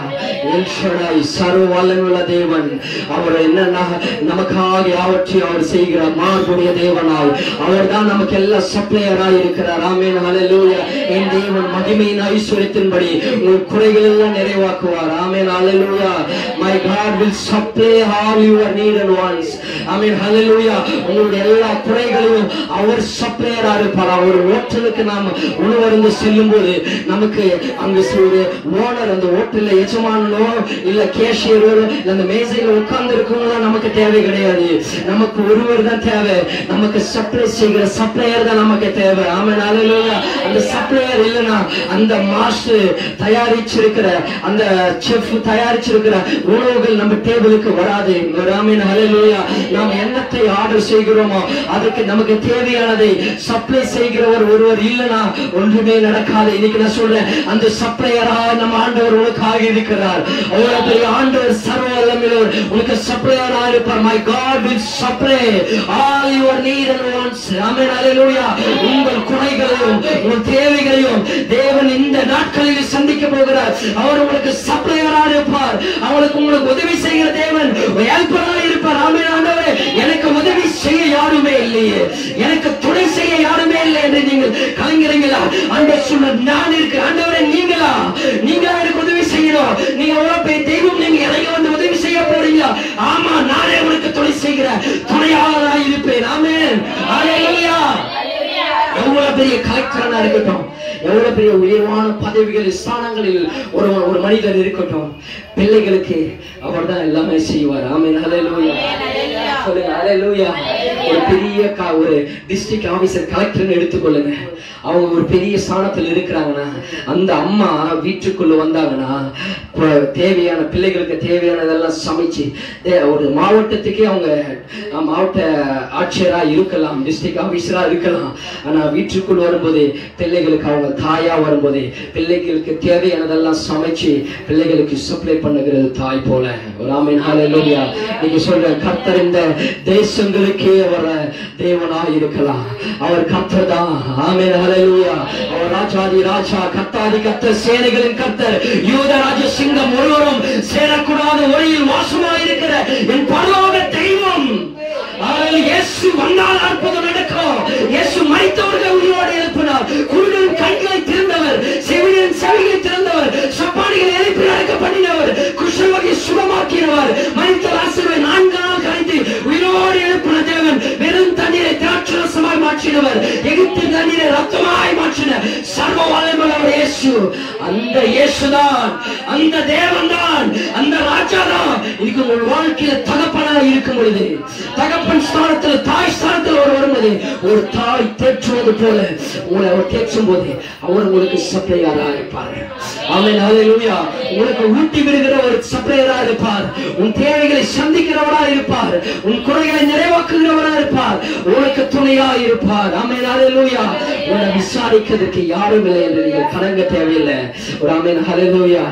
எல் ஷடாய், சர்வ வல்லமையுள்ள தேவன். அவர் என்னன்னா நமக்காக யாவற்றையும் அவர் செய்கிறார். மார்புடைய தேவனாய் அவர் தான் நமக்கு எல்லாம் சப்ளையராய் இருக்கிறார். ஆமென், ஹல்லேலூயா. என் தேவன் மகிமையின் ஐஸ்வரியத்தின்படி உங்கள் குறைகள் எல்லாம் நிறைவாக்குவார். ஆமென், ஹல்லேலூயா. My God will supply all your need and wants. ஆமென், ஹல்லேலூயா. உங்களுடைய எல்லா குறைகளையும் அவர் சப்ளையரா இருப்பார். அவர் ஹோட்டலுக்கு நாம் உணவருந்து செல்லும் போது நமக்கு அங்கு ஒரு ஓனர், அந்த ஹோட்டல்ல எஜமானனோ இல்ல கேஷியரோ அந்த மேசையில உட்கார்ந்து இருக்கவங்களா நமக்கு தேவை கிடையாது. நமக்கு ஒருவர் தான் தேவை. நமக்கு சப்ளை செய்கிற சப்ளையர் தான் நமக்கு தேவை. ஆமென், ஹல்லேலூயா. அந்த சப்ளையர் இல்லைன்னா அந்த மாஸ்டர் தயாரிச்சிருக்கிற அந்த செஃப் தயாரிச்சிருக்கிற உணவுகள் நம்ம டேபிளுக்கு வராது. ஆமென், ஹல்லேலூயா. நாம் என்னத்தை ஆர்டர் செய்கிறோமோ அதுக்கு நமக்கு தேவையானதை சப்ளை செய்கிறவர் ஒருவர் இல்லைன்னா ஒன்றுமே நடக்காது. இன்னைக்கு நான் சொல்றேன், அந்த சப்ளையரா நம்ம ஆண்டவர் உனக்காக இருக்கிறார். அவ்வளவு பெரிய ஆண்டவர், சர்வ வல்லமையுள்ளவர், உனக்கு சப்ளையரா இருப்பார். My God will supply all your need and wants. ஆமென், ஹல்லேலூயா. உங்கள் குறைகளையும் உங்கள் தேவைகளையும் தேவன் இந்த நாட்களில் சந்திக்க போகிறார். அவர் உங்களுக்கு சப்ளையரா இருப்பார். உங்களுக்கு உதவி செய்கிற தேவன் ஹெல்ப்பரா இருப்பார். ஆமென், ஆண்டவரே எனக்கு உதவி செய்ய யாருமே இல்லையே, எனக்கு துணை செய்ய யாருமே இல்லை என்று நீங்கள் கலங்குறீங்களா? ஆண்டவர் சொன்னார், நான் இருக்கிறேன். ஆண்டவரே நீங்களா எனக்கு உதவி செய்யணும். நீங்க எவ்வளவு பெரிய தெய்வம், நீங்க இறங்கி வந்து உதவி செய்ய போறீங்களா? ஆமா, நானே உனக்கு துணை செய்கிறேன், துணையாளராக இருப்பேன். ஆமென், ஹல்லேலூயா. எவ்வளவு பெரிய கலெக்டரா இருக்கட்டும், எவ்வளவு பெரிய உயர்வான பதவிகளில் ஸ்தானங்களில் ஒரு மனிதர் இருக்கட்டும், பிள்ளைகளுக்கு அவர் தான் எல்லாமே செய்வார். ஆமென், ஹல்லேலூயா. சொல்லுங்க ஹல்லேலூயா. ஒரு பெரிய ஒரு டிஸ்ட்ரிக்ட் ஆபீசர் கலெக்டர்னு எடுத்துக்கொள்ளுங்க. அவங்க ஒரு பெரிய ஸ்தானத்தில் இருக்கிறாங்கன்னா, அந்த அம்மா வீட்டுக்குள்ள வந்தாங்கன்னா தேவையான பிள்ளைகளுக்கு தேவையானதெல்லாம் சமைச்சு ஒரு மாவட்டத்துக்கே அவங்க மாவட்ட ஆட்சியரா இருக்கலாம், டிஸ்ட்ரிக்ட் ஆபீசரா இருக்கலாம். ஆனா வீட்டுக்குள் வரும்போது பிள்ளைகளுக்கு அவங்க தாயா வரும்போது பிள்ளைகளுக்கு தேவையானதெல்லாம் சமைச்சு பிள்ளைகளுக்கு சப்ளை பண்ணுகிறது தாய் போல. ஆமென், ஹல்லேலூயா. நீங்க சொல்ற கர்த்தர் இந்த தேசங்களுக்கே அவர் தேவனாய் இருக்கலாம். அவர் கர்த்தர் தான். ஆமென், ஹல்லேலூயா. அவர் ராஜாதி ராஜா, கர்த்தாதி கர்த்தர், சேனைகளின் கர்த்தர், யூத ராஜ சிங்கம், ஒருவரும் சேரக்கூடாத ஒளியில் வாசமாயிருக்கிற என் பரலோக தெய்வம். இயேசு வந்தால் அற்புதம் நடக்கும். இயேசு மரித்தவர்கள் உயிரோடு எழுப்பினார். குருடன் கண்களை திறந்தவர், செவிலியன் செவிகளை திறந்தவர், சப்பானிகளை எழுப்பி நடக்க பண்ணினவர், குஷ்டரோகியை சுகமாக்கினவர், மரித்த லாசருவை 4 நாள் கழித்து உயிரோடு எழுப்பின தேவன், வெறும் தண்ணீரை திராட்சரசமாய் மாற்றினவர், எகிப்து தண்ணீரை ரத்தமாய் மாற்றின சர்வ வல்லமையுள்ளவர் இயேசு. அந்த இயேசுதான், அந்த தேவன் தான், அந்த ராஜா தான் இன்னைக்கு உங்கள் வாழ்க்கையில தகப்பனாக இருக்கும் பொழுது, தகப்பன் ஸ்தானத்தில் தாய் ஸ்தானத்தில் ஒரு வரும்போது, ஒரு தாய் தேற்றுவது போல உங்களை அவர் தேற்றும் போது அவர் உங்களுக்கு சப்ளையரா இருப்பார். ஆமென், ஹல்லேலூயா. உங்களுக்கு ஊட்டி விடுகிற ஒரு சப்ளையரா இருப்பார். உன் தேவைகளை சந்திக்கிறவரா இருப்பார். உன் குறைகளை நிறைவாக்குகிறவரா இருப்பார். உனக்கு துணையா இருப்பார். ஆமென், ஹல்லேலூயா. உன்னை விசாரிக்கிறதுக்கு யாரும் இல்லை என்று நீங்கள் கலங்க தேவையில்லை. ஒரு ஆமென், ஹல்லேலூயா.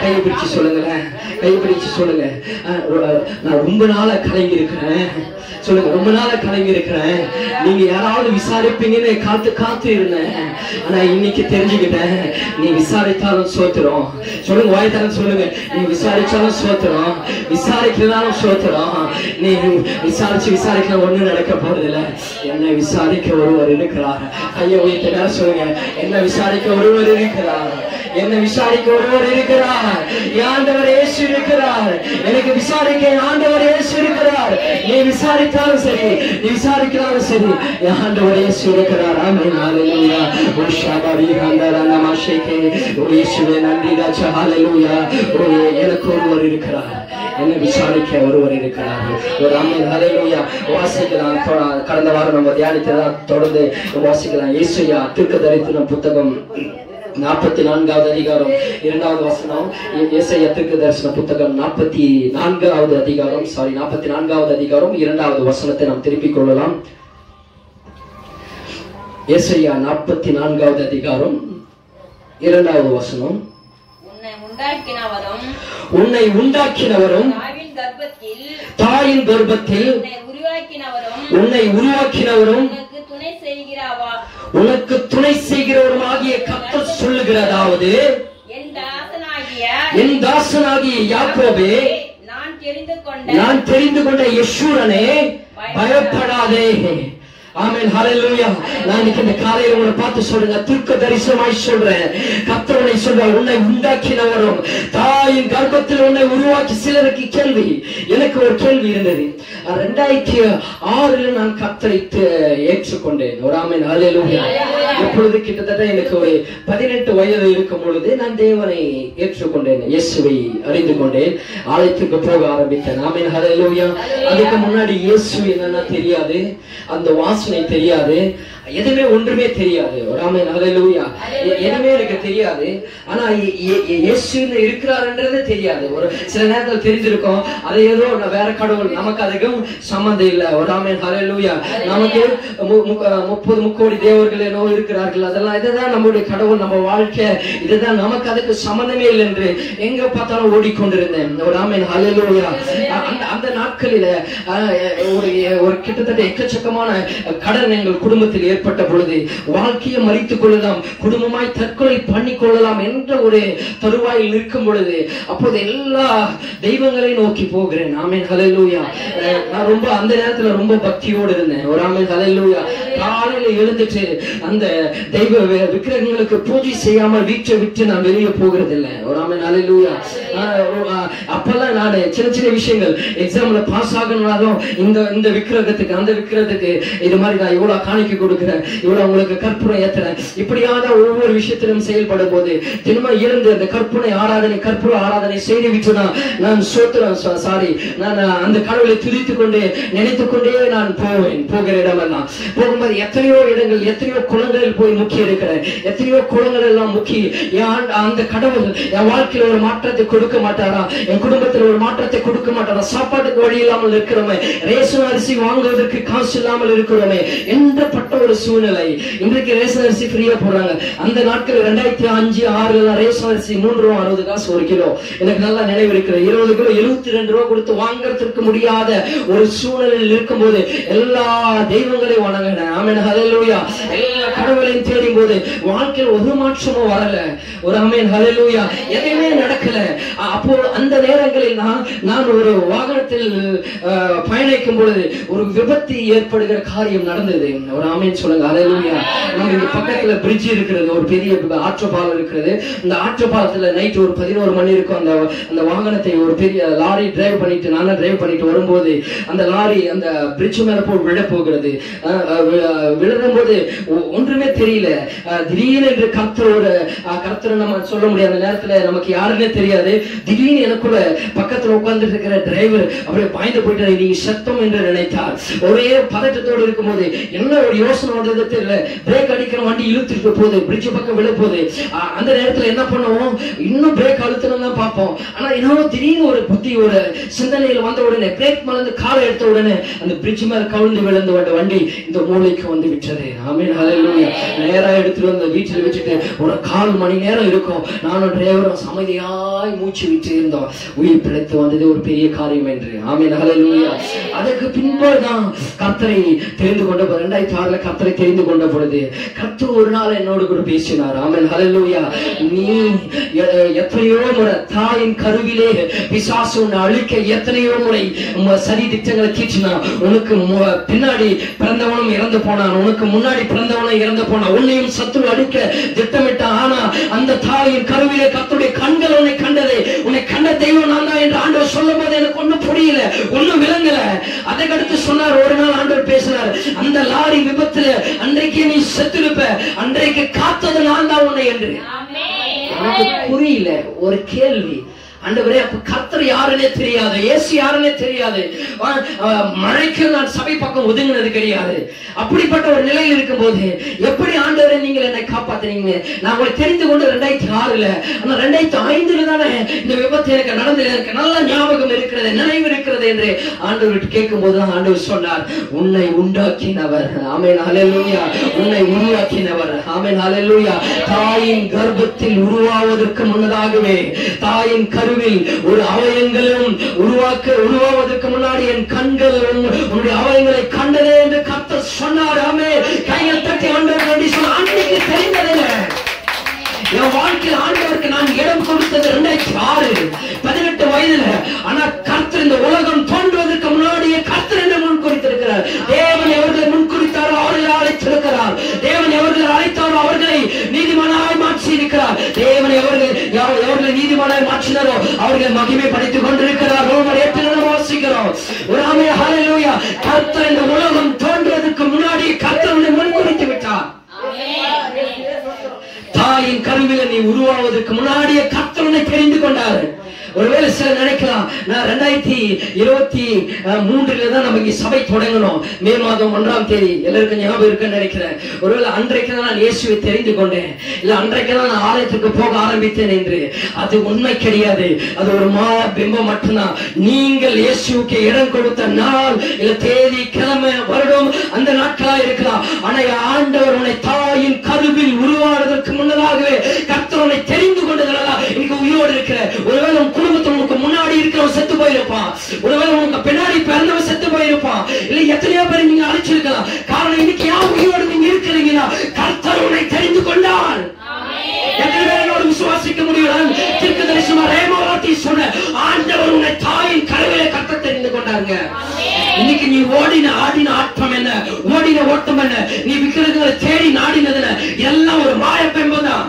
கை பிடிச்சு சொல்லுங்களேன், கை பிடிச்சு சொல்லுங்க. நான் ரொம்ப நாளா கலங்கி இருக்கிறேன் சொல்லுங்க. ரொம்ப நாளா கலங்கி இருக்கிறேன். நீங்க யாராவது விசாரிப்பீங்கன்னு காத்து இருந்தேன். ஆனா இன்னைக்கு தெரிஞ்சுக்கிட்டேன், நீ விசாரித்தாலும் சோத்துறோம். சொல்லுங்க, வாய்த்தாலும் சொல்லுங்க. நீ விசாரிச்சாலும் சோத்துறோம், விசாரிக்கலாலும் சோத்துறோம். நீ விசாரிக்கலாம் ஒண்ணு நடக்க போறது இல்ல. என்ன விசாரிக்க ஒருவர் இருக்கிறார். கையை உயர்த்த சொல்லுங்க, என்ன விசாரிக்க ஒருவர் இருக்கிறார், என்ன விசாரிக்க ஒருவர் இருக்கிறார். ஆண்டவர் இயேசு இருக்கிறார். எனக்கு விசாரிக்க ஆண்டவர் இயேசு இருக்கிறார். நீ விசாரித்தாலும் சரி, நீ விசாரிக்கிறாலும் சரி, ஆண்டவர் இயேசு இருக்கிறார். ஆமென், ஹல்லேலூயா. ஓ ஷாபாரி ஹந்தரன மாஷேகே. ஓ இயேசுவே நன்றி ராஜா. ஹல்லேலூயா. ஓ எனக்கு ஒருவர் இருக்கிறார், என்ன விசாரிக்க ஒருவர் இருக்கிறார். ஒரு ஆமென், ஹல்லேலூயா. வாசிக்கலாம். கடந்த வாரம் நம்ம தியானித்ததா தொடர்ந்து வாசிக்கலாம். ஏசாயா தீர்க்கதரிசன புத்தகம் 44வது அதிகாரம் 2வது வசனம். ஏசாயா தீர்க்கதரிசன புத்தகம் 44வது அதிகாரம் 2வது வசனத்தை நாம் திருப்பிக் கொள்ளலாம். ஏசாயா 44வது அதிகாரம் 2வது வசனம். உன்னை உண்டாக்கினவரும் தாயின் கர்ப்பத்தில் உன்னை உருவாக்கினவரும் உனக்கு துணை செய்கிறவருமாகிய கர்த்தர் சொல்லுகிறதாவது, என் தாசனாகிய யாக்கோபே, நான் தெரிந்து கொண்ட யெஷூரனே பயப்படாதே. ஆமென், ஹல்லேலூயா. நான் இன்னைக்கு இந்த காலையில உங்களை பார்த்து சொல்றேன், தீர்க்க தரிசனமாய் சொல்றேன். கர்த்தர் உன்னை சொல்றார், உன்னை உண்டாக்கினவரும் தாயின் கர்ப்பத்தில் உன்னை உருவாக்கி. சிலருக்கு கேள்வி, எனக்கு ஒரு கேள்வி இருந்தது. 2006 நான் கர்த்தரை ஏற்றுக்கொண்டேன். ஒரு ஆமென், ஹல்லேலூயா. இப்பொழுது கிட்டத்தட்ட எனக்கு ஒரு 18 வயது இருக்கும் பொழுது நான் தேவனை ஏற்றுக்கொண்டேன், இயேசுவை அறிந்து கொண்டேன், ஆலயத்துக்கு போக ஆரம்பித்தேன். ஆமென், ஹல்லேலூயா. அதுக்கு முன்னாடி இயேசு என்னன்னா தெரியாது, அந்த வாசனை தெரியாது, எதுவுமே ஒன்றுமே தெரியாது. ஒரு ஆமென், ஹல்லேலூயா. எதுவுமே எனக்கு தெரியாது. ஆனா இயேசு இருக்கிறாருன்றது தெரியாது. ஒரு சில நேரத்தில் தெரிஞ்சிருக்கும், அது ஏதோ வேற கடவுள், நமக்கு அதுக்கும் சம்பந்தம் இல்லை. ஒரு ஆமென், ஹல்லேலூயா. நமக்கு 30 முக்கோடி தேவர்கள் என்னோ இருக்கிறார்கள், அதெல்லாம் இதுதான் நம்முடைய கடவுள், நம்ம வாழ்க்கை இதுதான், நமக்கு அதுக்கு சம்பந்தமே இல்லை என்று எங்க பார்த்தாலும் ஓடிக்கொண்டிருந்தேன். ஒரு ஆமென், ஹல்லேலூயா. அந்த நாட்களில ஒரு கிட்டத்தட்ட எக்கச்சக்கமான கடன் எங்கள் குடும்பத்தில் ஏற்பட்ட பொழுது, வாழ்க்கையை மறித்துக் கொள்ளலாம், குடும்பமாய் தற்கொலை பண்ணிக் கொள்ளலாம் என்ற ஒரு தருவாயில் நிற்கும் பொழுது, அப்போது எல்லா தெய்வங்களையும் நோக்கி போகிறேன். ஆமென், ஹல்லேலூயா. நான் ரொம்ப அந்த நேரத்துல ரொம்ப பக்தியோடு இருந்தேன். ஒரு ஆமென், ஹல்லேலூயா. காலையில எழுந்துட்டு அந்த தெய்வ விக்கிரகங்களுக்கு பூஜை செய்யாமல் வீட்டை விட்டு நான் வெளியே போகிறது இல்லை. ஒரு ஆமென், ஹல்லேலூயா. அப்பெல்லாம் நான் சின்ன சின்ன விஷயங்கள், எக்ஸாம்ல பாஸ் ஆகணும்னாலும் இந்த விக்கிரகத்துக்கு அந்த விக்கிரகத்துக்கு இது மாதிரி நான் இவ்வளவு காணிக்கை கொடுக்கிறேன், இவ்வளவு உங்களுக்கு கற்பூரம் ஏத்துறேன், இப்படியான ஒவ்வொரு விஷயத்திலும் செயல்படும் போது தினமும் இருந்து அந்த கற்பூர ஆராதனை செய்து விட்டுனா நான் நான் அந்த கடவுளை துதித்துக் கொண்டே நினைத்துக் கொண்டே நான் போகிற இடமெல்லாம் போகும்போது எத்தனையோ இடங்கள், எத்தனையோ குளங்களில் போய் முக்கி இருக்கிறேன், எத்தனையோ குளங்கள் எல்லாம் முக்கி அந்த கடவுள் என் வாழ்க்கையில ஒரு மாற்றத்தை கொடுக்க மாட்டாரா, என் குடும்பத்தில் ஒரு மாற்றத்தை கொடுக்க மாட்டாரா, சாப்பாட்டுக்கு வழி இல்லாமல் இருக்கிறோமே, ரேஷன் அரிசி வாங்குவதற்கு காசு இல்லாமல் இருக்கிறோமே என்றப்பட்ட ஒரு சூழ்நிலை. இன்றைக்கு ரேஷன் அரிசி ஃப்ரீயா போடுறாங்க. அந்த நாட்கள் 2005, 2006 ரேஷன் அரிசி 3 ரூபா 60 காசு ஒரு கிலோ. எனக்கு நல்லா நினைவு இருக்கிறது. 20 கிலோ 72 ரூபா கொடுத்து வாங்கறதுக்கு முடியாத ஒரு சூழ்நிலையில் இருக்கும் போது எல்லா தெய்வங்களையும் வணங்கினேன். ஆமென், ஹல்லேலூயா. எல்லா கடவுளையும் தேடும் போது வாழ்க்கையில் ஒரு மாற்றமும் வரல. ஒரு ஆமென், ஹல்லேலூயா. எதுவுமே நடக்கல. அப்போ அந்த நேரங்களில் நான் ஒரு வாகனத்தில் பயணிக்கும் பொழுது ஒரு விபத்து ஏற்படுகிற காரியம் நடந்தது. ஒரு ஆமென் சொல்லுங்க, ஹல்லேலூயா. நம்ம இங்க பக்கத்துல பிரிட்ஜ் இருக்கிறது, ஒரு பெரிய ஆற்றுப்பாலம் இருக்கிறது. இந்த ஆற்றுப்பாலத்துல நைட் ஒரு 11 மணி இருக்கும். அந்த வாகனத்தை ஒரு பெரிய லாரி டிரைவ் பண்ணிட்டு வரும்போது அந்த லாரி அந்த பிரிட்ஜ் மேல போய் விழ போகிறது. விழும் போது ஒன்றுமே தெரியல. திடீர்னு கர்த்தர் நம்ம சொல்ல முடியாத நேரத்துல நமக்கு யாருன்னே தெரியாது. திடீர்னு எனக்குள்ள பக்கத்துல உட்கார்ந்து இருக்கிற டிரைவர் அப்படியே பாய்ந்து போயிட்டு நீ சத்தம் என்று நினைத்தார். ஒரே பதட்டத்தோடு இருக்கும் போது என்ன ஒரு யோசனை வந்தது தெரியல. பிரேக் அடிக்கிற வண்டி இழுத்துட்டு போகுது, பிரிட்ஜ் பக்கம் விழ போகுது. அந்த நேரத்துல என்ன பண்ணுவோம், இன்னும் பிரேக் அழுத்தணும் தான் பார்ப்போம். ஆனா என்னவோ திடீர்னு ஒரு புத்தி, ஒரு சிந்தனையில் வந்த உடனே பிரேக் மறந்து காலை எடுத்த உடனே அந்த பிரிட்ஜ் மேல கவிழ்ந்து விழுந்து வண்டி இந்த மூளைக்கு வந்து விட்டது. ஆமென், ஹல்லேலூயா. நேரா எடுத்துட்டு வந்து வீட்டில் வச்சுட்டு ஒரு 1/4 மணி நேரம் இருக்கும். நானும் டிரைவரும் அமைதியாய் மூச்சு விட்டு இருந்தோம். உயிர் பிழைத்து வந்தது ஒரு பெரிய காரியம் என்று. ஆமென், ஹல்லேலூயா. அதுக்கு பின்புதான் கர்த்தரை தெரிந்து கொண்ட 2006 கர்த்தரை தெரிந்து கொண்ட பொழுது கர்த்தர் ஒரு நாள் என்னோடு கூட பேசினார். ஆமென், ஹல்லேலூயா. நீ எத்தனையோ முறை தாயின் கருவிலே பிசாசு உன்னை அழிக்க எத்தனையோ முறை சரி திட்டங்களை தீட்டினா, உனக்கு பின்னாடி பிறந்தவனும் இறந்து போனான், உனக்கு முன்னாடி பிறந்தவனும் இறந்து போனான், உன்னையும் சத்துரு அழிக்க திட்டமிட்டான். ஆனா அந்த தாயின் கருவிலே கர்த்தருடைய கண்கள் உன்னை கண்டதே, உன்னை கண்ட தெய்வம் நான் தான் என்று ஆண்டவர் சொல்லும் போது எனக்கு ஒன்னும் புரியல, ஒன்னும் விளங்கல. அதற்கடுத்து சொன்னார், ஒரு நாள் ஆண்டவர் பேசினார், அந்த லாரி விபத்துல அன்றைக்கு நீ செத்துருப்ப, அன்றைக்கு காத்தது நான் தான் உன்னை என்று. எனக்கு புரியல. ஒரு கேள்வி, ஆண்டவரே அப்ப கர்த்தர் யாருன்னே தெரியாது, இயேசு யாருன்னே தெரியாது, மழைக்கு நான் சபை பக்கம் ஒதுங்கினது கிடையாது. அப்படிப்பட்ட ஒரு நிலையில் இருக்கும் போது எப்படி ஆண்டவரே நீங்கள் என்னை காப்பாத்துறீங்க? நான் உங்களை தெரிந்து கொண்டு 2006 ஆனா 2005 தானே இந்த விபத்து எனக்கு நடந்தது, எனக்கு நல்ல ஞாபகம் இருக்கிறது, நினைவு இருக்கிறது என்று ஆண்டவர் கேட்கும் போதுதான் ஆண்டவர் சொன்னார், உன்னை உண்டாக்கினவர். ஆமென், ஹல்லேலூயா. உன்னை உருவாக்கினவர். ஆமென், ஹல்லேலூயா. தாயின் கர்ப்பத்தில் உருவாவதற்கு முன்னதாகவே, தாயின் கருவில் ஒரு அவயங்களும் உருவாவதற்கு முன்னாடி என் கண்கள் உன்னுடைய அவயங்களை கண்டதே என்று கர்த்தர் சொன்னார். ஆமென். கையில் தட்டி ஆண்டவர் நன்றி சொல்ல. அன்னைக்கு தெரிந்ததில்லை என் வாழ்க்கையில் ஆண்டவருக்கு நான் இடம் கொடுத்தது 2006 18 வயதுல. ஆனா கர்த்தர் இந்த உன்னை நீதிமானாய் மாற்றி இருக்கிறார். தேவனை எவர்களை நீதிமானாய் மாற்றினாரோ அவர்கள் மகிமை படித்துக் கொண்டிருக்கிறார். ரோமர் 8 வாசிக்கிறோம். ஒரு ஆமென் ஹல்லேலூயா. கர்த்தர் இந்த உலகம் தோன்றுவதற்கு முன்னாடி கர்த்தர் உன்னை முன்குறித்து விட்டார். தாயின் கருவில நீ உருவாவதற்கு முன்னாடியே கர்த்தர் உன்னை தெரிந்து கொண்டார். ஒருவேளை சிலர் நினைக்கலாம், நான் 2023 தான் நம்ம இங்க சபை தொடங்கணும், மே மாதம் 1ஆம் தேதி, எல்லாருக்கும் ஞாபகம் இருக்குன்னு நினைக்கிறேன். ஒருவேளை அன்றைக்கு தான் நான் இயேசுவை தெரிந்து கொண்டேன், இல்ல அன்றைக்கு தான் நான் ஆலயத்துக்கு போக ஆரம்பித்தேன் என்று. அது உண்மை கிடையாது. அது ஒரு பிம்பம் மட்டும்தான். நீங்கள் இயேசுவுக்கு இடம் கொடுத்த நாள் இல்ல தேதி, கிழமை, வருடம் அந்த நாட்களா இருக்கலாம். ஆனா ஆண்டவர் உன்னை தாயின் கருவில் உருவாடுவதற்கு முன்னதாகவே கர்த்தர் உன்னை தெரிந்து கொண்டதுனால இன்னைக்கு உயிரோடு இருக்கிற. ஒருவேளை குடும்பத்தில் உனக்கு முன்னாடி இருக்கிறவன் செத்து போயிருப்பான், ஒருவேளை உனக்கு பின்னாடி பிறந்தவன் செத்து போயிருப்பான், இல்ல எத்தனையோ பேர் நீங்க அழைச்சிருக்கலாம். காரணம் இன்னைக்கு யார் உயிரோடு நீங்க இருக்கிறீங்கன்னா கர்த்தர் உன்னை தெரிந்து கொண்டார். எத்தனை பேரோடு விசுவாசிக்க முடியும்? தீர்க்கதரிசனமா ரேமோராத்தி சொன்ன ஆண்டவர் உன்னை தாயின் கருவிலே கர்த்தர் தெரிந்து கொண்டாருங்க. இன்னைக்கு நீ ஆடின ஆட்டம் என்ன, ஓடின ஓட்டம் என்ன, நீ விக்கிரகங்களை தேடி நாடினது எல்லாம் ஒரு மாயப்பெம்பு தான்.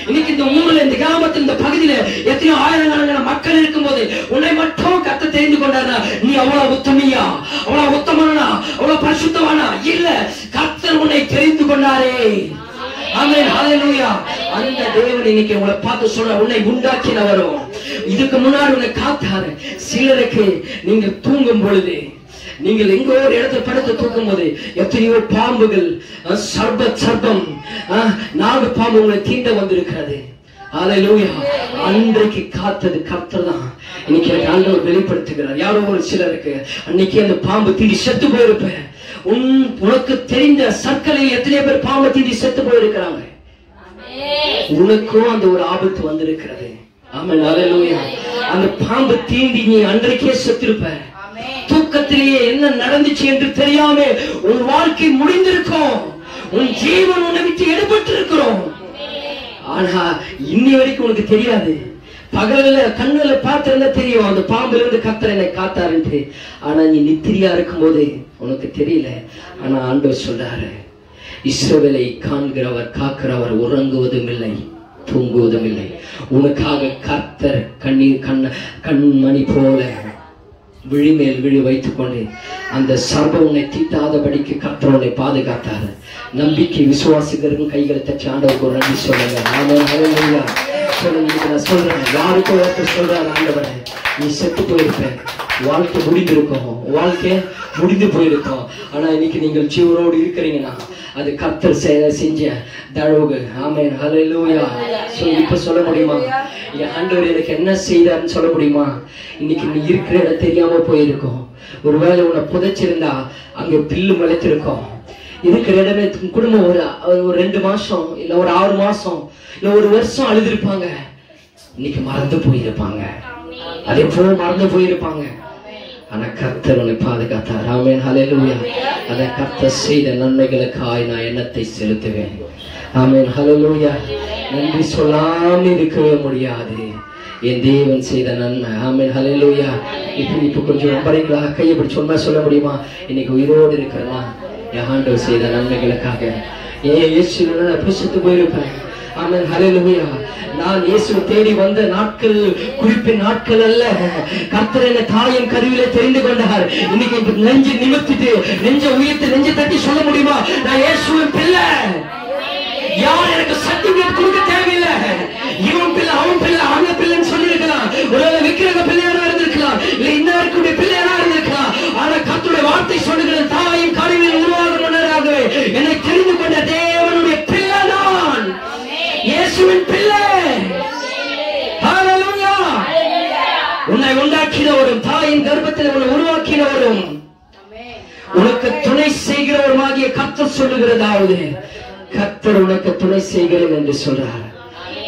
இன்னைக்கு இந்த ஊர்ல, இந்த கிராமத்தில், இந்த பகுதியில எத்தனையோ ஆயிரக்கணக்கான மக்கள் இருக்கும் போது உன்னை மட்டும் கர்த்தர் தெரிந்து கொண்டாரா? நீ அவ்வளவு உத்தமியா, அவ்வளவு உத்தமனா, அவ்வளவு பரிசுத்தவானா? இல்ல, கர்த்தர் உன்னை தெரிந்து கொண்டாரே. ஆமென் ஹல்லேலூயா. அந்த தேவன் இன்னைக்கு உங்களை பார்த்து சொல்ற, உன்னை உண்டாக்கினவரும் இதுக்கு முன்னாடி உன்னை காத்தாரு. சிலருக்கு நீங்க தூங்கும் பொழுது, நீங்கள் எங்கோ ஒரு இடத்துல படுத்து தூக்கும் போது எத்தனையோ பாம்புகள், சர்ப்பம், நாடு பாம்பு உங்களை தீண்ட வந்திருக்கிறது. ஹல்லேலூயா. அன்றைக்கு காத்தது கர்த்தர் தான். இன்னைக்கு எனக்கு ஆண்டவர் வெளிப்படுத்துகிறார். யாரோ ஒரு சிலருக்கு அன்னைக்கு அந்த பாம்பு தீண்டி செத்து போயிருப்பேன். உனக்கு தெரிந்த சர்க்கரையில் எத்தனையோ பேர் பாம்பு தீண்டி செத்து போயிருக்கிறாங்க. உனக்கும் அந்த ஒரு ஆபத்து வந்திருக்கிறது. ஆமென் ஹல்லேலூயா. அந்த பாம்பு தீண்டி நீ அன்றைக்கே செத்திருப்ப. தூக்கத்திலேயே என்ன நடந்துச்சு என்று தெரியாம உன் வாழ்க்கை முடிந்திருக்கும். உன் ஜீவன் உன்னை விட்டு எடுபட்டு இருக்கிறோம். ஆனா இன்னி வரைக்கும் உனக்கு தெரியாது. பகல கண்ணுல பார்த்திருந்தா தெரியும் அந்த பாம்புல இருந்து கர்த்தர் என்னை காத்தாருன்னு. ஆனா நீ நித்திரியா இருக்கும் போது உனக்கு தெரியல. ஆனா ஆண்டவர் சொல்றாரு, இஸ்ரவேலை காண்கிறவர் காக்கிறவர் உறங்குவதும் இல்லை தூங்குவதும் இல்லை. உனக்காக கர்த்தர் கண்மணி போல விழிமேல் விழி வைத்துக் கொண்டு அந்த சர்ப்பம் உன்னை தீட்டாதபடிக்கு கர்த்தர் உன்னை பாதுகாத்தார். நம்பிக்கை விசுவாசிகர்கள் கைகளை தட்டி ஆண்டவருக்கு ஒரு நன்றி சொல்லுங்க. ஆமென் ஹல்லேலூயா. சொல்லுங்க. நான் சொல்றேன், யாருக்கும் ஒருத்தர் சொல்றாரு, ஆண்டவரே நீ செத்து போயிருப்ப, வாழ்க்கை முடிந்திருக்கும், வாழ்க்கை முடிந்து போயிருக்கும். ஆனா இன்னைக்கு நீங்கள் ஜீவனோடு இருக்கிறீங்கன்னா அது கர்த்தர் செஞ்ச தழுவு. ஆமென் ஹல்லேலூயா. இப்ப சொல்ல முடியுமா, ஆண்டவர் எனக்கு என்ன செய்தார்னு சொல்ல முடியுமா? இன்னைக்கு நீ இருக்கிற இடம் தெரியாம போயிருக்கும். ஒருவேளை உன்னை புதைச்சிருந்தா அங்க பில்லு முளைத்திருக்கும். இருக்கிற இடமே குடும்பம் ஒரு 2 மாசம் இல்ல ஒரு 6 மாசம் இல்ல ஒரு வருஷம் அழுதுருப்பாங்க. இன்னைக்கு மறந்து போயிருப்பாங்க. அதே போல மறந்து போயிருப்பாங்க. ஆனா கர்த்தர் உன்னை பாதுகாத்தார். ஆமென் ஹல்லேலூயா. அதை கர்த்தர் செய்த நன்மைகளுக்காய் நான் எண்ணத்தை செலுத்துவேன். ஆமென் ஹல்லேலூயா. நன்றி சொல்லாம இருக்கவே முடியாது. என் தேவன் செய்த நன்மை. ஆமென் ஹல்லேலூயா. இப்ப கொஞ்சம் நம்புறீங்களா? கையை பிடிச்சு உண்மை சொல்ல முடியுமா? இன்னைக்கு உயிரோடு இருக்கிறதா என் ஆண்டவர் செய்த நன்மைகளுக்காக. ஏன் இயேசு செத்து போயிருப்பேன். ஆமென் ஹல்லேலூயா. நான் இயேசுவை தேடி வந்த நாட்கள் குறிப்பின் நாட்கள் அல்ல. கர்த்தர் என்னை தாயின் கருவிலே தெரிந்து கொண்டார். இன்னைக்கு நெஞ்சு நிமிர்த்திட்டு நெஞ்ச உயர்த்தி நெஞ்ச தட்டி சொல்ல முடியுமா, நான் இயேசுவின் பிள்ளை. யார் எனக்கு சர்டிபிகேட் கொடுக்க தேவையில்லை. இவன் பிள்ளை, அவன் பிள்ளை, அந்த பிள்ளைன்னு சொல்லியிருக்கலாம். ஒருவேளை விக்கிரக பிள்ளையாரா இருந்திருக்கலாம், இல்ல இன்னொரு பிள்ளையாரா இருந்திருக்கலாம். ஆனா கர்த்தருடைய வார்த்தை சொல்லுகிறது, தாயின் கருவில் உருவாகும் முன்னராகவே என்னை தெரிந்து கொண்ட தேவனுடைய பிள்ளை நான், இயேசுவின் பிள்ளை. ஹல்லேலூயா. உன்னை உண்டாக்கினவரும் தாயின் கர்ப்பத்தில் உன்னை உருவாக்கினவரும் உனக்கு துணை செய்கிறவருமாகிய கர்த்தர் சொல்லுகிறதாவது, கர்த்தர் உனக்கு துணை செய்கிறேன் என்று சொல்றார்.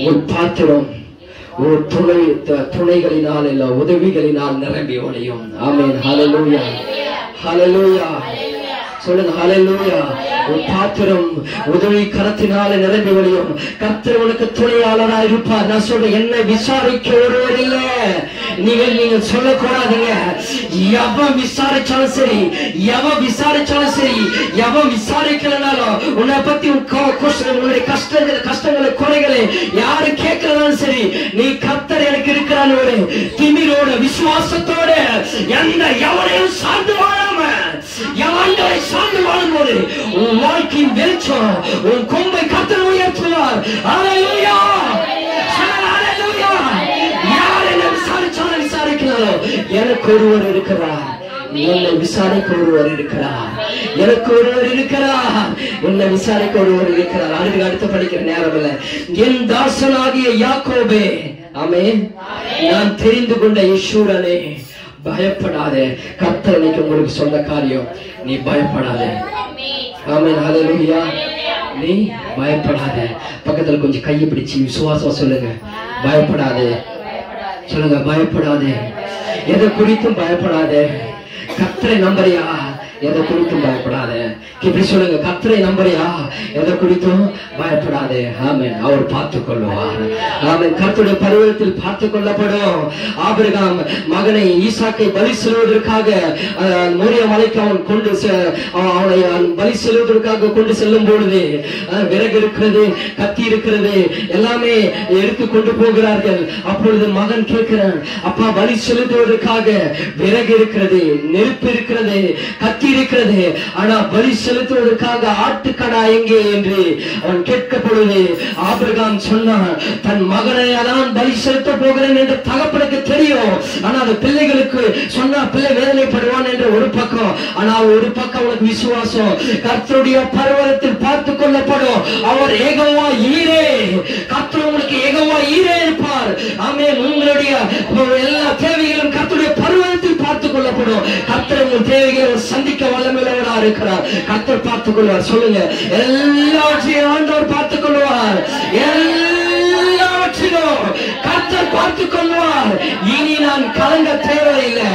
உன் பாத்திரம் ஒரு துணைகளினால் இல்ல உதவிகளினால் நிரம்பி ஒழியும். ஆமென் ஹல்லேலூயா. ஹல்லேலூயா. சொல்லுங்க ஹல்லேலூயா. உன் பாத்திரம் உதவி கரத்தினால நிரம்பி வழியும். கர்த்தர் உனக்கு துணையாளராக இருப்பார். நான் சொல்றேன், என்னை விசாரிக்க ஒருவர் இல்லை. நீங்க சொல்லக்கூடாதுங்க. எவன் விசாரிச்சாலும் சரி, எவன் விசாரிச்சாலும் சரி, எவன் விசாரிக்கலனாலும் உன்னை பத்தி உன்னுடைய கஷ்டங்களை குறைகளை யாரு கேட்கறதாலும் சரி, நீ கர்த்தர் எனக்கு இருக்கிறான்னு ஒரு திமிரோட விசுவாசத்தோட எந்த எவனையும் சார்ந்து வாழாம எவன்களை சார்ந்து வாழும் போது உன் வாழ்க்கையின் வெளிச்சம் உன் கொம்பை கர்த்தர் உயர்த்துவார். ஹல்லேலூயா. ஹல்லேலூயா. யார் என்ன விசாரிச்சாலும் விசாரிக்கிறாரோ எனக்கு ஒருவர் இருக்கிறார். என்னை விசாரிக்க ஒருவர் இருக்கிறார். எனக்கு ஒருவர் இருக்கிறார். என்னை விசாரிக்க ஒருவர் இருக்கிறார். அடுத்து படிக்கிற நேரம் இல்லை. என் தாசனாகிய யாக்கோபே, ஆமென், நான் தெரிந்து கொண்ட யெஷூரனே, பயப்படாதே. கர்த்தர் இன்னைக்கு உங்களுக்கு சொன்ன காரியம், நீ பயப்படாதே. ஆமென். ஹல்லேலூயா. நீ பயப்படாதே. பக்கத்துல கொஞ்சம் கையை பிடிச்சு விசுவாசம் சொல்லுங்க, பயப்படாதே. சொல்லுங்க, பயப்படாதே. எதை குறித்தும் பயப்படாதே. கர்த்தரை நம்பறியா? எதை குறித்தும் பயப்படாதே. இப்படி சொல்லுங்க, கர்த்தரை நம்பறியா? எதை குறித்தும் பயப்படாதே. ஆமென். அவர் பார்த்துக் கொள்வார். ஆமென். கர்த்தருடைய பருவத்தில் பார்த்துக் கொள்ளப்படும். ஆபிரகாம் மகனை ஈசாக்கை பலி செல்வதற்காக மோரியா மலைக்கு அவன் கொண்டு அவனை பலி செல்வதற்காக கொண்டு செல்லும் பொழுது விறகு இருக்கிறது, கத்தி இருக்கிறது, எல்லாமே எடுத்து கொண்டு போகிறார்கள். அப்பொழுது மகன் கேட்கிறான், அப்பா, பலி செலுத்துவதற்காக விறகு இருக்கிறது, நெருப்பு இருக்கிறது, கத்தி இருக்கிறது, ஆனா பலி செலுத்துவதற்காக ஆட்டுக்கடா எங்கே என்று அவன் கேட்க பொழுது ஆபிரகாம் சொன்னான், தன் மகனை தான் பலி செலுத்த போகிறேன் என்று தகப்பனுக்கு தெரியும். ஆனா அது பிள்ளைகளுக்கு சொன்னா பிள்ளை வேதனைப்படுவான் என்ற ஒரு பக்கம். ஆனால் ஒரு பக்கம் அவனுக்கு விசுவாசம். கர்த்தருடைய பர்வதத்தில் பார்த்து கொள்ளப்படும். அவர் யெகோவா ஈரே. கர்த்தர் உங்களுக்கு யெகோவா ஈரே இருப்பார். ஆமென். உங்களுடைய எல்லா தேவைகளும் கர்த்தருடைய பர்வதத்தில் பார்த்து கொள்ளப்படும். கர்த்தர் உங்கள் தேவைகளை சந்திக்க வல்லமையுள்ளவரா இருக்கிறார். கர்த்தர் பார்த்துக் கொள்வார். சொல்லுங்க, எல்லாவற்றையும் ஆண்டவர் பார்த்துக் கொள்வார். எல்லாவற்றையும் கர்த்தர் பார்த்துக் கொள்வார். இனி நான் கலங்க தேவையில்லை.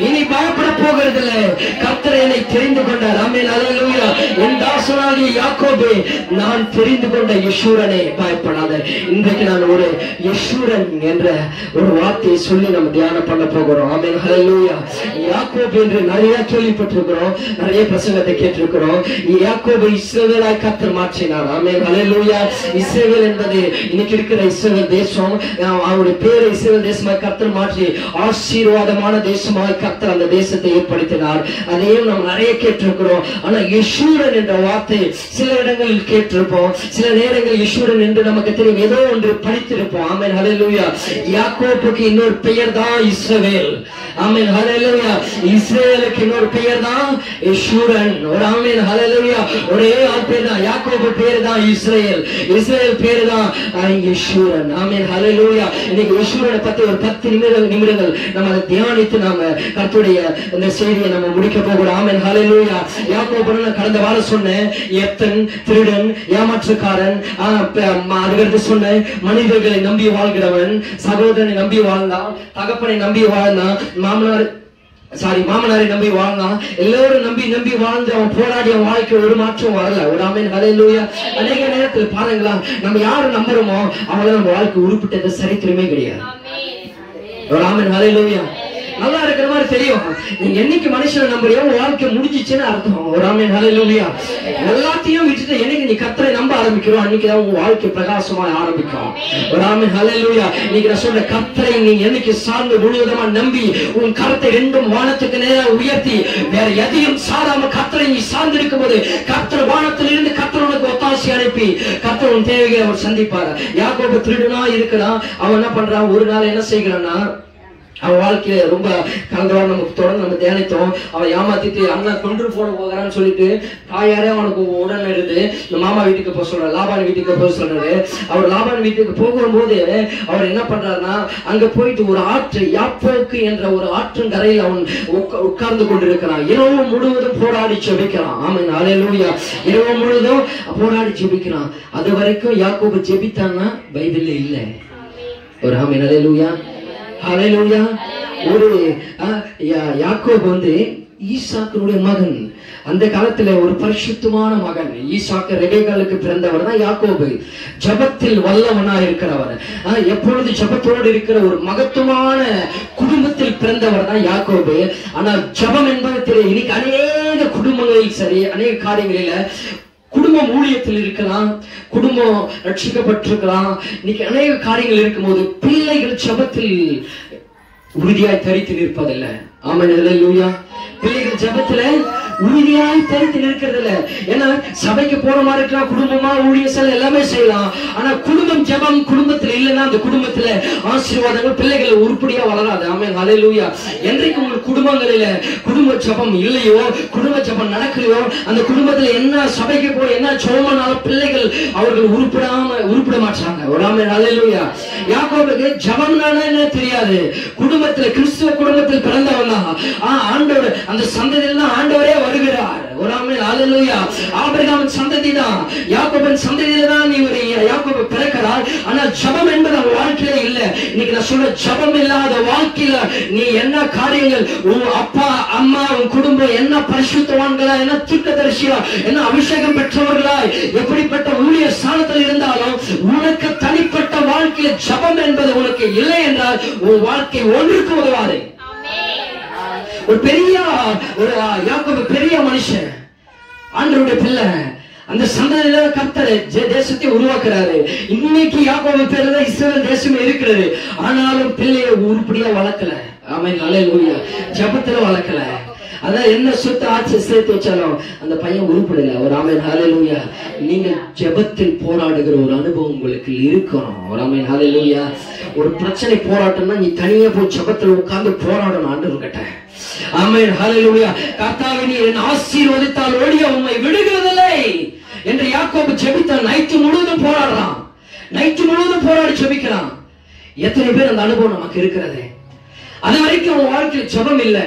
இனி பயப்பட போகிறதில்லை. கர்த்தர் என்னை தெரிந்து கொண்டார். ஆமென். ஹல்லேலூயா. என் தாசனாகிய யாக்கோபே, நான் தெரிந்து கொண்ட யெஷூரனே, பயப்படாத. இன்றைக்கு நான் ஒரு யெஷூரன் என்ற ஒரு வார்த்தையை சொல்லி நம்ம தியானம் பண்ண போகிறோம். ஆமென். ஹல்லேலூயா. யாக்கோபு என்று நிறைய கேள்விப்பட்டிருக்கிறோம், நிறைய பிரசங்கத்தை கேட்டிருக்கிறோம். யாக்கோபு இஸ்ரவேலாய் கர்த்தர் மாற்றினார். ஆமென். ஹல்லேலூயா. இஸ்ரவேல் என்பது இன்னைக்கு இருக்கிற இஸ்ரவேல் தேசம். அவருடைய பேரை இஸ்ரவேல் தேசமாய் கர்த்தர் மாற்றி ஆசீர்வாதமான தேசமாய் கர்த்தர் அந்த தேசத்தை ஏற்படுத்தினார். அதையும் நாம் நிறைய கேட்டிருக்கிறோம். ஆனா யெஷூரன் என்ற வார்த்தை சில இடங்களில் கேட்டிருப்போம், சில நேரங்களில் யெஷூரன் என்று நமக்கு தெரியும், ஏதோ ஒன்று படித்திருப்போம். ஆமென். ஹல்லேலூயா. யாக்கோபுக்கு இன்னொரு பெயர் தான் இஸ்ரவேல். ஆமென். ஹல்லேலூயா. இஸ்ரவேலுக்கு இன்னொரு பெயர் தான் யெஷூரன். ஒரு ஆமென். ஹல்லேலூயா. ஒரே ஆள் பேர் தான். யாக்கோபு பேர் தான் இஸ்ரவேல், இஸ்ரவேல் பேர் தான் யெஷூரன். ஆமென். ஹல்லேலூயா. இன்னைக்கு யெஷூரனை பத்தி ஒரு 10 நிமிடங்கள் நம்ம அதை தியானித்து நாம கர்த்தருடைய இந்த செய்தியை நம்ம முடிக்க போகிறோம். ஆமென். ஹல்லேலூயா. யாக்கோபு நான் கடந்த வாரம் சொன்னேன், எத்தன், திருடன், ஏமாற்றுக்காரன். அதுக்கடுத்து சொன்னேன், மனிதர்களை நம்பி வாழ்கிறவன், சகோதரனை நம்பி வாழ்ந்தான், தகப்பனை நம்பி வாழ்ந்தான், மாமனாரை நம்பி வாழ்ந்தான். எல்லாரும் நம்பி வாழ்ந்து அவன் போராடி அவன் வாழ்க்கை ஒரு மாற்றம் வரல. ஒரு ஆமென். ஹல்லேலூயா. அநேக நேரத்தில் பாருங்களா, நம்ம யாரும் நம்புறோமோ அவங்கள நம்ம வாழ்க்கை உருப்பிட்டது சரித்திரமே கிடையாது. ஒரு ஆமென். ஹல்லேலூயா. நல்லா இருக்கிற மாதிரி தெரியும். நீங்க என்னைக்கு மனுஷனை நம்புறியோ வாழ்க்கை முடிஞ்சிச்சுன்னு அர்த்தம். ஒரு ஆமென். ஹல்லேலூயா. எல்லாத்தையும் விட்டுட்டு என்னைக்கு நீ கர்த்தரை நம்ப ஆரம்பிக்கிறோம், அன்னைக்குதான் உங்க வாழ்க்கை பிரகாசமா ஆரம்பிக்கும். ஒரு ஆமென். ஹல்லேலூயா. இன்னைக்கு நான் சொல்ற கர்த்தரை நீ என்னைக்கு சார்ந்து முழுவதுமா நம்பி உன் கரத்தை ரெண்டும் வானத்துக்கு நேராக உயர்த்தி வேற எதையும் சாராம கர்த்தரை நீ சார்ந்து இருக்கும் போது கர்த்தர் வானத்திலிருந்து கர்த்தர் உனக்கு ஒத்தாசி அனுப்பி கர்த்தர் உன் தேவைகளை அவர் சந்திப்பார். யாக்கோபு திருடனா இருக்கிறான். அவன் என்ன பண்றான், ஒரு நாள் என்ன செய்கிறான்னா, அவன் வாழ்க்கையில ரொம்ப கடந்த வாரம் நமக்கு தொடர்ந்து நம்ம தியானித்தோம். அவன் ஏமாத்திட்டு அண்ணன் கொன்று போகிறான்னு சொல்லிட்டு தாயாரே அவனுக்கு உடனே இருந்து இந்த மாமா வீட்டுக்கு போக சொல்றாரு, லாபான் வீட்டுக்கு போக சொல்றாரு. அவர் லாபான் வீட்டுக்கு போகும்போது அவர் என்ன பண்றாருன்னா, அங்க போயிட்டு ஒரு ஆற்று, யாப்போக்கு என்ற ஒரு ஆற்றின் கரையில் அவன் உட்கார்ந்து கொண்டிருக்கிறான். இரவு முழுவதும் போராடி ஜெபிக்கிறான். ஆமென். ஹல்லேலூயா. இரவு முழுவதும் போராடி ஜெபிக்கிறான். அது வரைக்கும் யாக்கோபு ஜெபித்தான்னா பைபிள்ல இல்ல. ஒரு ஆமென். ஹல்லேலூயா. ஹல்லேலூயா. ஒரு யாக்கோபு ஈசாக்கினுடைய மகன். அந்த காலத்துல ஒரு பரிசுத்தமான மகன் ஈசாக்கு ரெபேக்காளுக்கு பிறந்தவர் தான் யாக்கோபு. ஜபத்தில் வல்லவனா இருக்கிறவர், எப்பொழுது ஜபத்தோடு இருக்கிற ஒரு மகத்துவமான குடும்பத்தில் பிறந்தவர் தான் யாக்கோபு. ஆனால் ஜபம் என்பது தெரியும். இன்னைக்கு அநேக குடும்பங்களில் சரி, அநேக காரியங்களில குடும்பம் ஊழியத்தில் இருக்கலாம், குடும்பம் ரட்சிக்கப்பட்டிருக்கலாம், இன்னைக்கு அநேக காரியங்கள் இருக்கும்போது பிள்ளைகள் ஜபத்தில் உறுதியாய் தரித்து நிற்பதில்லை. ஆமென், அல்லேலூயா. பிள்ளைகள் ஜபத்துல உறுதியாய் தரித்து நிற்கிறது இல்ல. ஏன்னா சபைக்கு போற மாதிரி இருக்கலாம், குடும்பமா ஊழியம் எல்லாமே செய்யலாம். ஆனா குடும்பம் ஜபம் குடும்பத்துல இல்லைன்னா அந்த குடும்பத்துல ஆசீர்வாதங்கள் பிள்ளைகள் உருப்படியா வளராது. ஆமென், அல்லேலூயா. என்றைக்கு உங்க குடும்பங்களில குடும்ப ஜபம் இல்லையோ, குடும்ப ஜபம் நடக்கலையோ, அந்த குடும்பத்துல என்ன சபைக்கு போய் என்ன ஜெபமானாலும் பிள்ளைகள் அவர்கள் உருப்பட மாட்டாங்க. ஆமென், அல்லேலூயா. யாக்கோபுக்கு ஜபம்னால என்ன தெரியாது. குடும்பத்துல கிறிஸ்துவ குடும்பத்தில் பிறந்தவன் தான். ஆண்டவர் அந்த சந்ததியில ஆண்டவரே வருகிறார். ஆமென், அல்லேலூயா. ஆபிரகாமின் சந்ததி தான், யாக்கோபின் சந்ததியில தான் யாக்கோபு பிறக்கிறார். ஆனால் ஜபம் என்பது அவன் வாழ்க்கையில இல்ல. இன்னைக்கு நான் சொல்ற ஜபம் இல்லாத வாழ்க்கையில நீ என்ன காரியங்கள், உன் அப்பா அம்மா உன் குடும்பம் என்ன பரிசுத்தவான்களா, என்ன தீர்க்கதரிசியா, என்ன அபிஷேகம் பெற்றவர்களா, எப்படிப்பட்ட ஊழிய ஸ்தானத்தில் இருந்தாலும் உனக்கு தனிப்பட்ட வாழ்க்கையில ஜபம் என்பது உனக்கு இல்லை என்றால் உன் வாழ்க்கை ஒன்றுக்கு உதவாது. ஒரு பெரிய யாக்கோபு பெரிய மனுஷன், ஆண்டவருடைய பிள்ளை. அந்த சந்ததியில கர்த்தர் தேசத்தை உருவாக்குறாரு. இன்னைக்கு யாக்கோபு பேர்ல இஸ்ரவேல் தேசம் இருக்கிறது. ஆனாலும் பிள்ளையை உருப்படியா வளர்க்கல. ஆமென், அல்லேலூயா. ஜபத்துல வளர்க்கல. அதான் என்ன சொத்து ஆட்சி சேர்த்து வச்சாலும் அந்த பையன் உருப்படல. ஒரு ஆமென், ஹல்லேலூயா. நீங்க ஜெபத்தில் போராடுகிற ஒரு அனுபவம் உங்களுக்கு இருக்கணும். ஒரு ஆமென், ஹல்லேலூயா. ஒரு பிரச்சனை போராட்டம்னா நீ தனியா போய் ஜெபத்தில் உட்கார்ந்து போராடணும் ஆண்டவர்கிட்ட. ஆமென், ஹல்லேலூயா. கர்த்தாவே நீர் என்னை ஆசீர்வதித்தால் ஒழிய உம்மை விடுகிறதில்லை என்று யாக்கோபு ஜெபித்தான். நைட்டு முழுவதும் போராடுறான், நைட்டு முழுவதும் போராடி ஜெபிக்கிறான். எத்தனை பேர் அந்த அனுபவம் நமக்கு இருக்கிறது? அது வரைக்கும் அவன் வாழ்க்கையில் ஜெபம் இல்ல,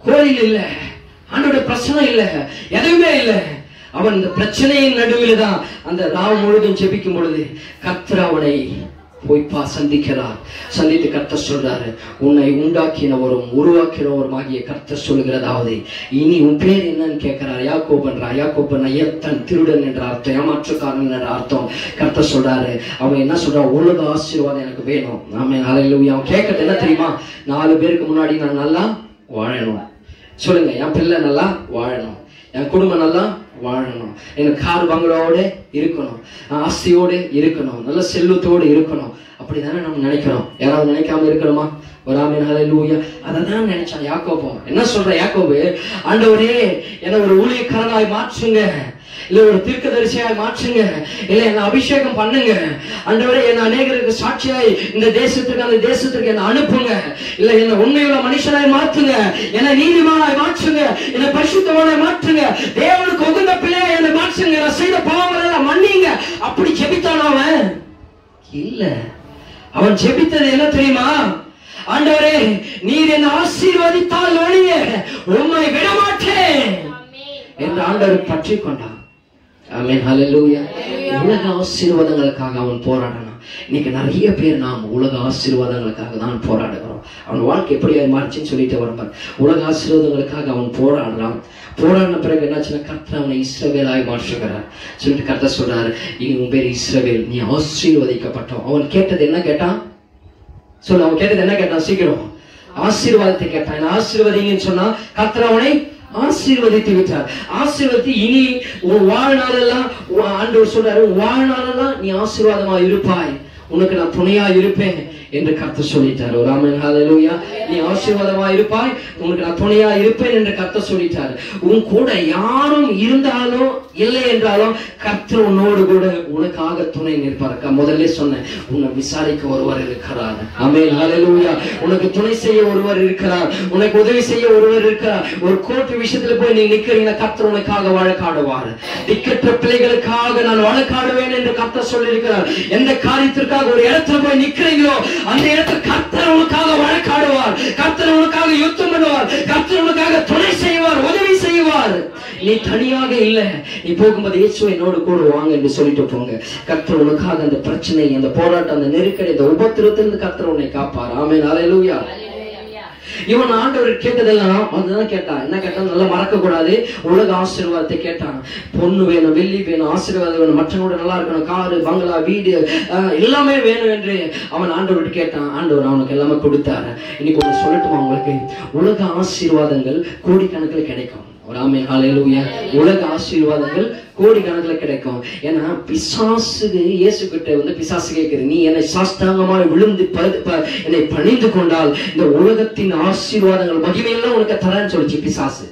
கோயில் இல்ல, ஆண்டவருடைய பிரச்சனை இல்ல, எதுவுமே இல்ல. அவன் இந்த பிரச்சனையின் நடுவில் தான் அந்த ராவு முழுதும் ஜெபிக்கும் பொழுது கர்த்தர் அவனை போய்ப்பா சந்திக்கிறார். சந்தித்து கர்த்தர் சொல்றாரு, உன்னை உண்டாக்கினவரும் உருவாக்கினவருமாகிய கர்த்தர் சொல்லுகிறதாவது இனி உன் பேர் என்னன்னு கேட்கிறார். யாக்கோபன்றா. யாக்கோபன் ஐயத்தன், திருடன் என்ற அர்த்தம், ஏமாற்றுக்காரன் என்ற அர்த்தம். கர்த்தர் சொல்றாரு, அவன் என்ன சொல்றான், உலக ஆசீர்வாதம் எனக்கு வேணும். ஆமென், அல்லேலூயா. அவன் கேட்கறது என்ன தெரியுமா? 4 பேருக்கு முன்னாடி நான் நல்லா வாழணும். சொல்லுங்க, என் பிள்ளை நல்லா வாழணும், என் குடும்பம் நல்லா வாழணும், எனக்கு கார் பங்களோட இருக்கணும், ஆசையோடு இருக்கணும், நல்ல செல்வத்தோடு இருக்கணும். அப்படிதானே நம்ம நினைக்கிறோம். யாராவது நினைக்காம இருக்கணுமா? ஒரு ஆமென், ஹல்லேலூயா. அததான் நினைச்சான் யாக்கோபு. என்ன சொல்ற யாக்கோபு? ஆண்டவரே என்னை ஒரு ஊழியக்காரனாய் மாற்றுங்க, இல்ல ஒரு தீர்க்கதரிசியாய் மாற்றுங்க, இல்ல என்ன அபிஷேகம் பண்ணுங்க. ஆண்டவரே என்ன அநேகருக்கு சாட்சியாய் இந்த தேசத்துக்கு அந்த தேசத்துக்கு என்ன அனுப்புங்க, இல்ல என்ன உண்மையுள்ள மனுஷனாய் மாற்றுங்க, என்ன நீதிமானாய் மாற்றுங்க, என்ன பரிசுத்தவானாய் மாற்றுங்க, தேவனுக்கு உகந்த பிள்ளையாய் என்ன மாற்றுங்க, நான் செய்த பாவங்கள் எல்லாம் மன்னிங்க. அப்படி ஜெபித்தான் அவன் இல்ல. அவன் ஜெபித்தது என்ன தெரியுமா? ஆண்டவரே நீர் என்னை ஆசீர்வதித்தால் ஒழிய உம்மை விடமாட்டேன் என்று ஆண்டவர் பற்றி கொண்டான். ஆமென், ஹல்லேலூயா. உலக ஆசீர்வாதங்களுக்காக அவன் போராடணும். இன்னைக்கு நிறைய பேர் நாம் உலக ஆசீர்வாதங்களுக்காக தான் போராடுகிறோம். அவன் வாழ்க்கை எப்படியா மாறிச்சுன்னு சொல்லிட்டு வருவார். உலக ஆசீர்வாதங்களுக்காக அவன் போராடுறான். போராடின பிறகு என்னாச்சுன்னா கர்த்தர் அவனை இஸ்ரவேலாய் மாற்றுகிறார். சொல்லிட்டு கர்த்தர் சொல்றாரு, இனி உன் பேர் இஸ்ரவேல், நீ ஆசீர்வதிக்கப்பட்டோம். அவன் கேட்டது என்ன கேட்டான்? சொல்லு, அவன் கேட்டது என்ன கேட்டான்? சீக்கிரம். ஆசீர்வாதத்தை கேட்டான். ஆசீர்வதிங்கன்னு சொன்னா கர்த்தர் அவனை ஆசீர்வதித்து விட்டார். ஆசீர்வதித்து இனி உன் வாழ்நாளெல்லாம் ஆண்டவர் சொல்றாரு, வாழ்நாளெல்லாம் நீ ஆசீர்வாதமா இருப்பாய், உனக்கு நான் துணையா இருப்பேன் என்று கர்த்தர் சொல்லிட்டார். ஒரு ஆமென், ஹல்லேலூயா. நீ ஆசீர்வாதமா இருப்பாய், உனக்கு நான் துணையா இருப்பேன் என்று கர்த்தர் சொல்லிட்டார். உன் கூட யாரும் இருந்தாலும் இல்லை என்றாலும் கர்த்தர் உன்னோடு கூட உனக்காக துணை நிற்பார். முதல்ல சொன்னேன், உன்னை விசாரிக்க ஒருவர் இருக்கிறார். ஆமென், ஹல்லேலூயா. உனக்கு துணை செய்ய ஒருவர் இருக்கிறார், உனக்கு உதவி செய்ய ஒருவர் இருக்கிறார். ஒரு கோர்ட் விஷயத்துல போய் நீ நிக்கிறீங்க, கர்த்தர் உனக்காக வழக்காடுவார். திக்கற்ற பிள்ளைகளுக்காக நான் வழக்காடுவேன் என்று கர்த்தர் சொல்லியிருக்கிறார். எந்த காரியத்திற்காக ஒரு இடத்துல போய் நிக்கிறீங்களோ அந்த இடத்துல கர்த்தர் உனக்காக வழக்காடுவார், கர்த்தர் உனக்காக யுத்தம் பண்ணுவார், கர்த்தர் உனக்காக துணை செய்வார், உதவி செய்வார். நீ தனியாக இல்லை. நீ போகும்போது இயேசு என்னோடு கூட வாங்க என்று சொல்லிட்டு போங்க. கர்த்தர் உனக்காக அந்த பிரச்சனை, அந்த போராட்டம், அந்த நெருக்கடி, அந்த உபத்திரத்திலிருந்து கர்த்தர் உன்னை காப்பார். ஆமென், ஹல்லேலூயா. இவன் ஆண்டவர் கேட்டதெல்லாம் அதுதான் கேட்டான். என்ன கேட்டான்? நல்லா மறக்க கூடாது, உலக ஆசீர்வாதத்தை கேட்டான். பொண்ணு வேணும், வெள்ளி வேணும், ஆசீர்வாதம் வேணும், மற்றவங்களோட நல்லா இருக்கணும், காரு, பங்களா, வீடு எல்லாமே வேணும் என்று அவன் ஆண்டவர்கிட்ட கேட்டான். ஆண்டவர் அவனுக்கு எல்லாமே கொடுத்தாரு. இன்னைக்கு ஒன்று சொல்லட்டுமா உங்களுக்கு? உலக ஆசீர்வாதங்கள் கோடிக்கணக்கில் கிடைக்கும். ஆமென், ஹல்லேலூயா. உலக ஆசீர்வாதங்கள் கோடிக்கணக்கில் கிடைக்கும். ஏன்னா பிசாசுக்கு இயேசு கிட்ட பிசாசு கேட்குது, நீ என்னை சாஷ்டாங்கமாக விழுந்து என்னை பணிந்து கொண்டால் இந்த உலகத்தின் ஆசீர்வாதங்கள் மகிமையெல்லாம் உனக்கு தரேன்னு சொல்லிச்சு பிசாசு.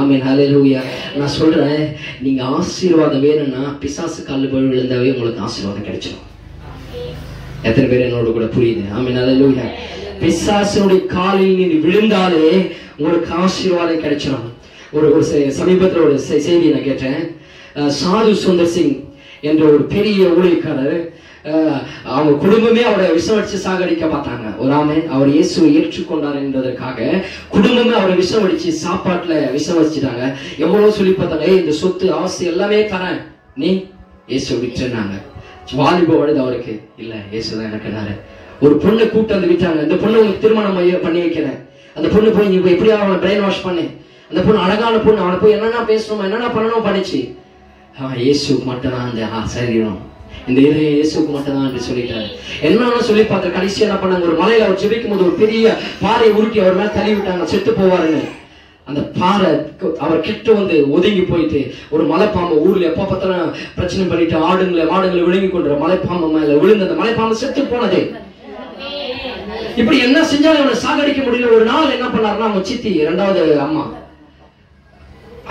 ஆமென், ஹல்லேலூயா. நான் சொல்றேன், நீங்க ஆசீர்வாதம் வேணும்னா பிசாசு காலில் போய் விழுந்தாவே உங்களுக்கு ஆசீர்வாதம் கிடைச்சிடும். எத்தனை பேர் என்னோட கூட புரியுது? ஆமென், ஹல்லேலூயா. பிசாசுடைய காலில் நீ விழுந்தாலே உங்களுக்கு ஆசீர்வாதம் கிடைச்சிடும். ஒரு சமீபத்தில் ஒரு செய்தியை நான் கேட்டேன். சாது சுந்தர் சிங் என்ற ஒரு பெரிய ஊழியக்காரர், அவங்க குடும்பமே அவரை விஷமடிச்சு சாகடிக்க பார்த்தாங்க. ஒரு ஆமென். அவர் இயேசுவை ஏற்றுக்கொண்டார் என்பதற்காக குடும்பமே அவரை விஷமடிச்சு சாப்பாட்டுல விஷமடிச்சுட்டாங்க. எவ்வளவு சொல்லி பார்த்தாங்க, இந்த சொத்து ஆசை எல்லாமே தரேன், நீ இயேசு விட்டுனாங்க. வாலிப வயது அவருக்கு, இல்ல இயேசுதான் எனக்கு. ஒரு பொண்ணை கூட்டு வந்து விட்டாங்க. இந்த பொண்ணு உங்களுக்கு திருமணம் பண்ணி வைக்கிறேன். அந்த பொண்ணு போய் நீ எப்படியா அவனை பிரெயின் வாஷ் பண்ணு. அந்த பொண்ணு அழகான பொண்ணு, அவனை போய் என்னென்ன பேசணுமா என்னென்ன பண்ணணும் பண்ணிச்சு. இயேசுக்கு மட்டும்தான் அந்த சரீரம், இந்த இதயம் இயேசுக்கு மட்டும்தான் என்று சொல்லிட்டாரு. என்னன்னு சொல்லி பார்த்த கடைசியா என்ன பண்ணாங்க, ஒரு மலையில அவர் ஜெபிக்கும் போது ஒரு பெரிய பாறையை உருட்டி அவர் மேல தள்ளி விட்டாங்க, செத்து போவாருன்னு. அந்த பாறை அவர் கிட்ட ஒதுங்கி போயிட்டு ஒரு மலைப்பாம்பு, ஊர்ல எப்ப பார்த்தாலும் பிரச்சனை பண்ணிட்டு மாடுங்களை விழுங்கி கொண்டு மலைப்பாம்பு மேல விழுந்து அந்த மலைப்பாம்பு செத்து போனது. இப்படி என்ன செஞ்சாலும் அவனை சாகடிக்க முடியல. ஒரு நாள் என்ன பண்ணாருன்னா, அவங்க சித்தி இரண்டாவது அம்மா,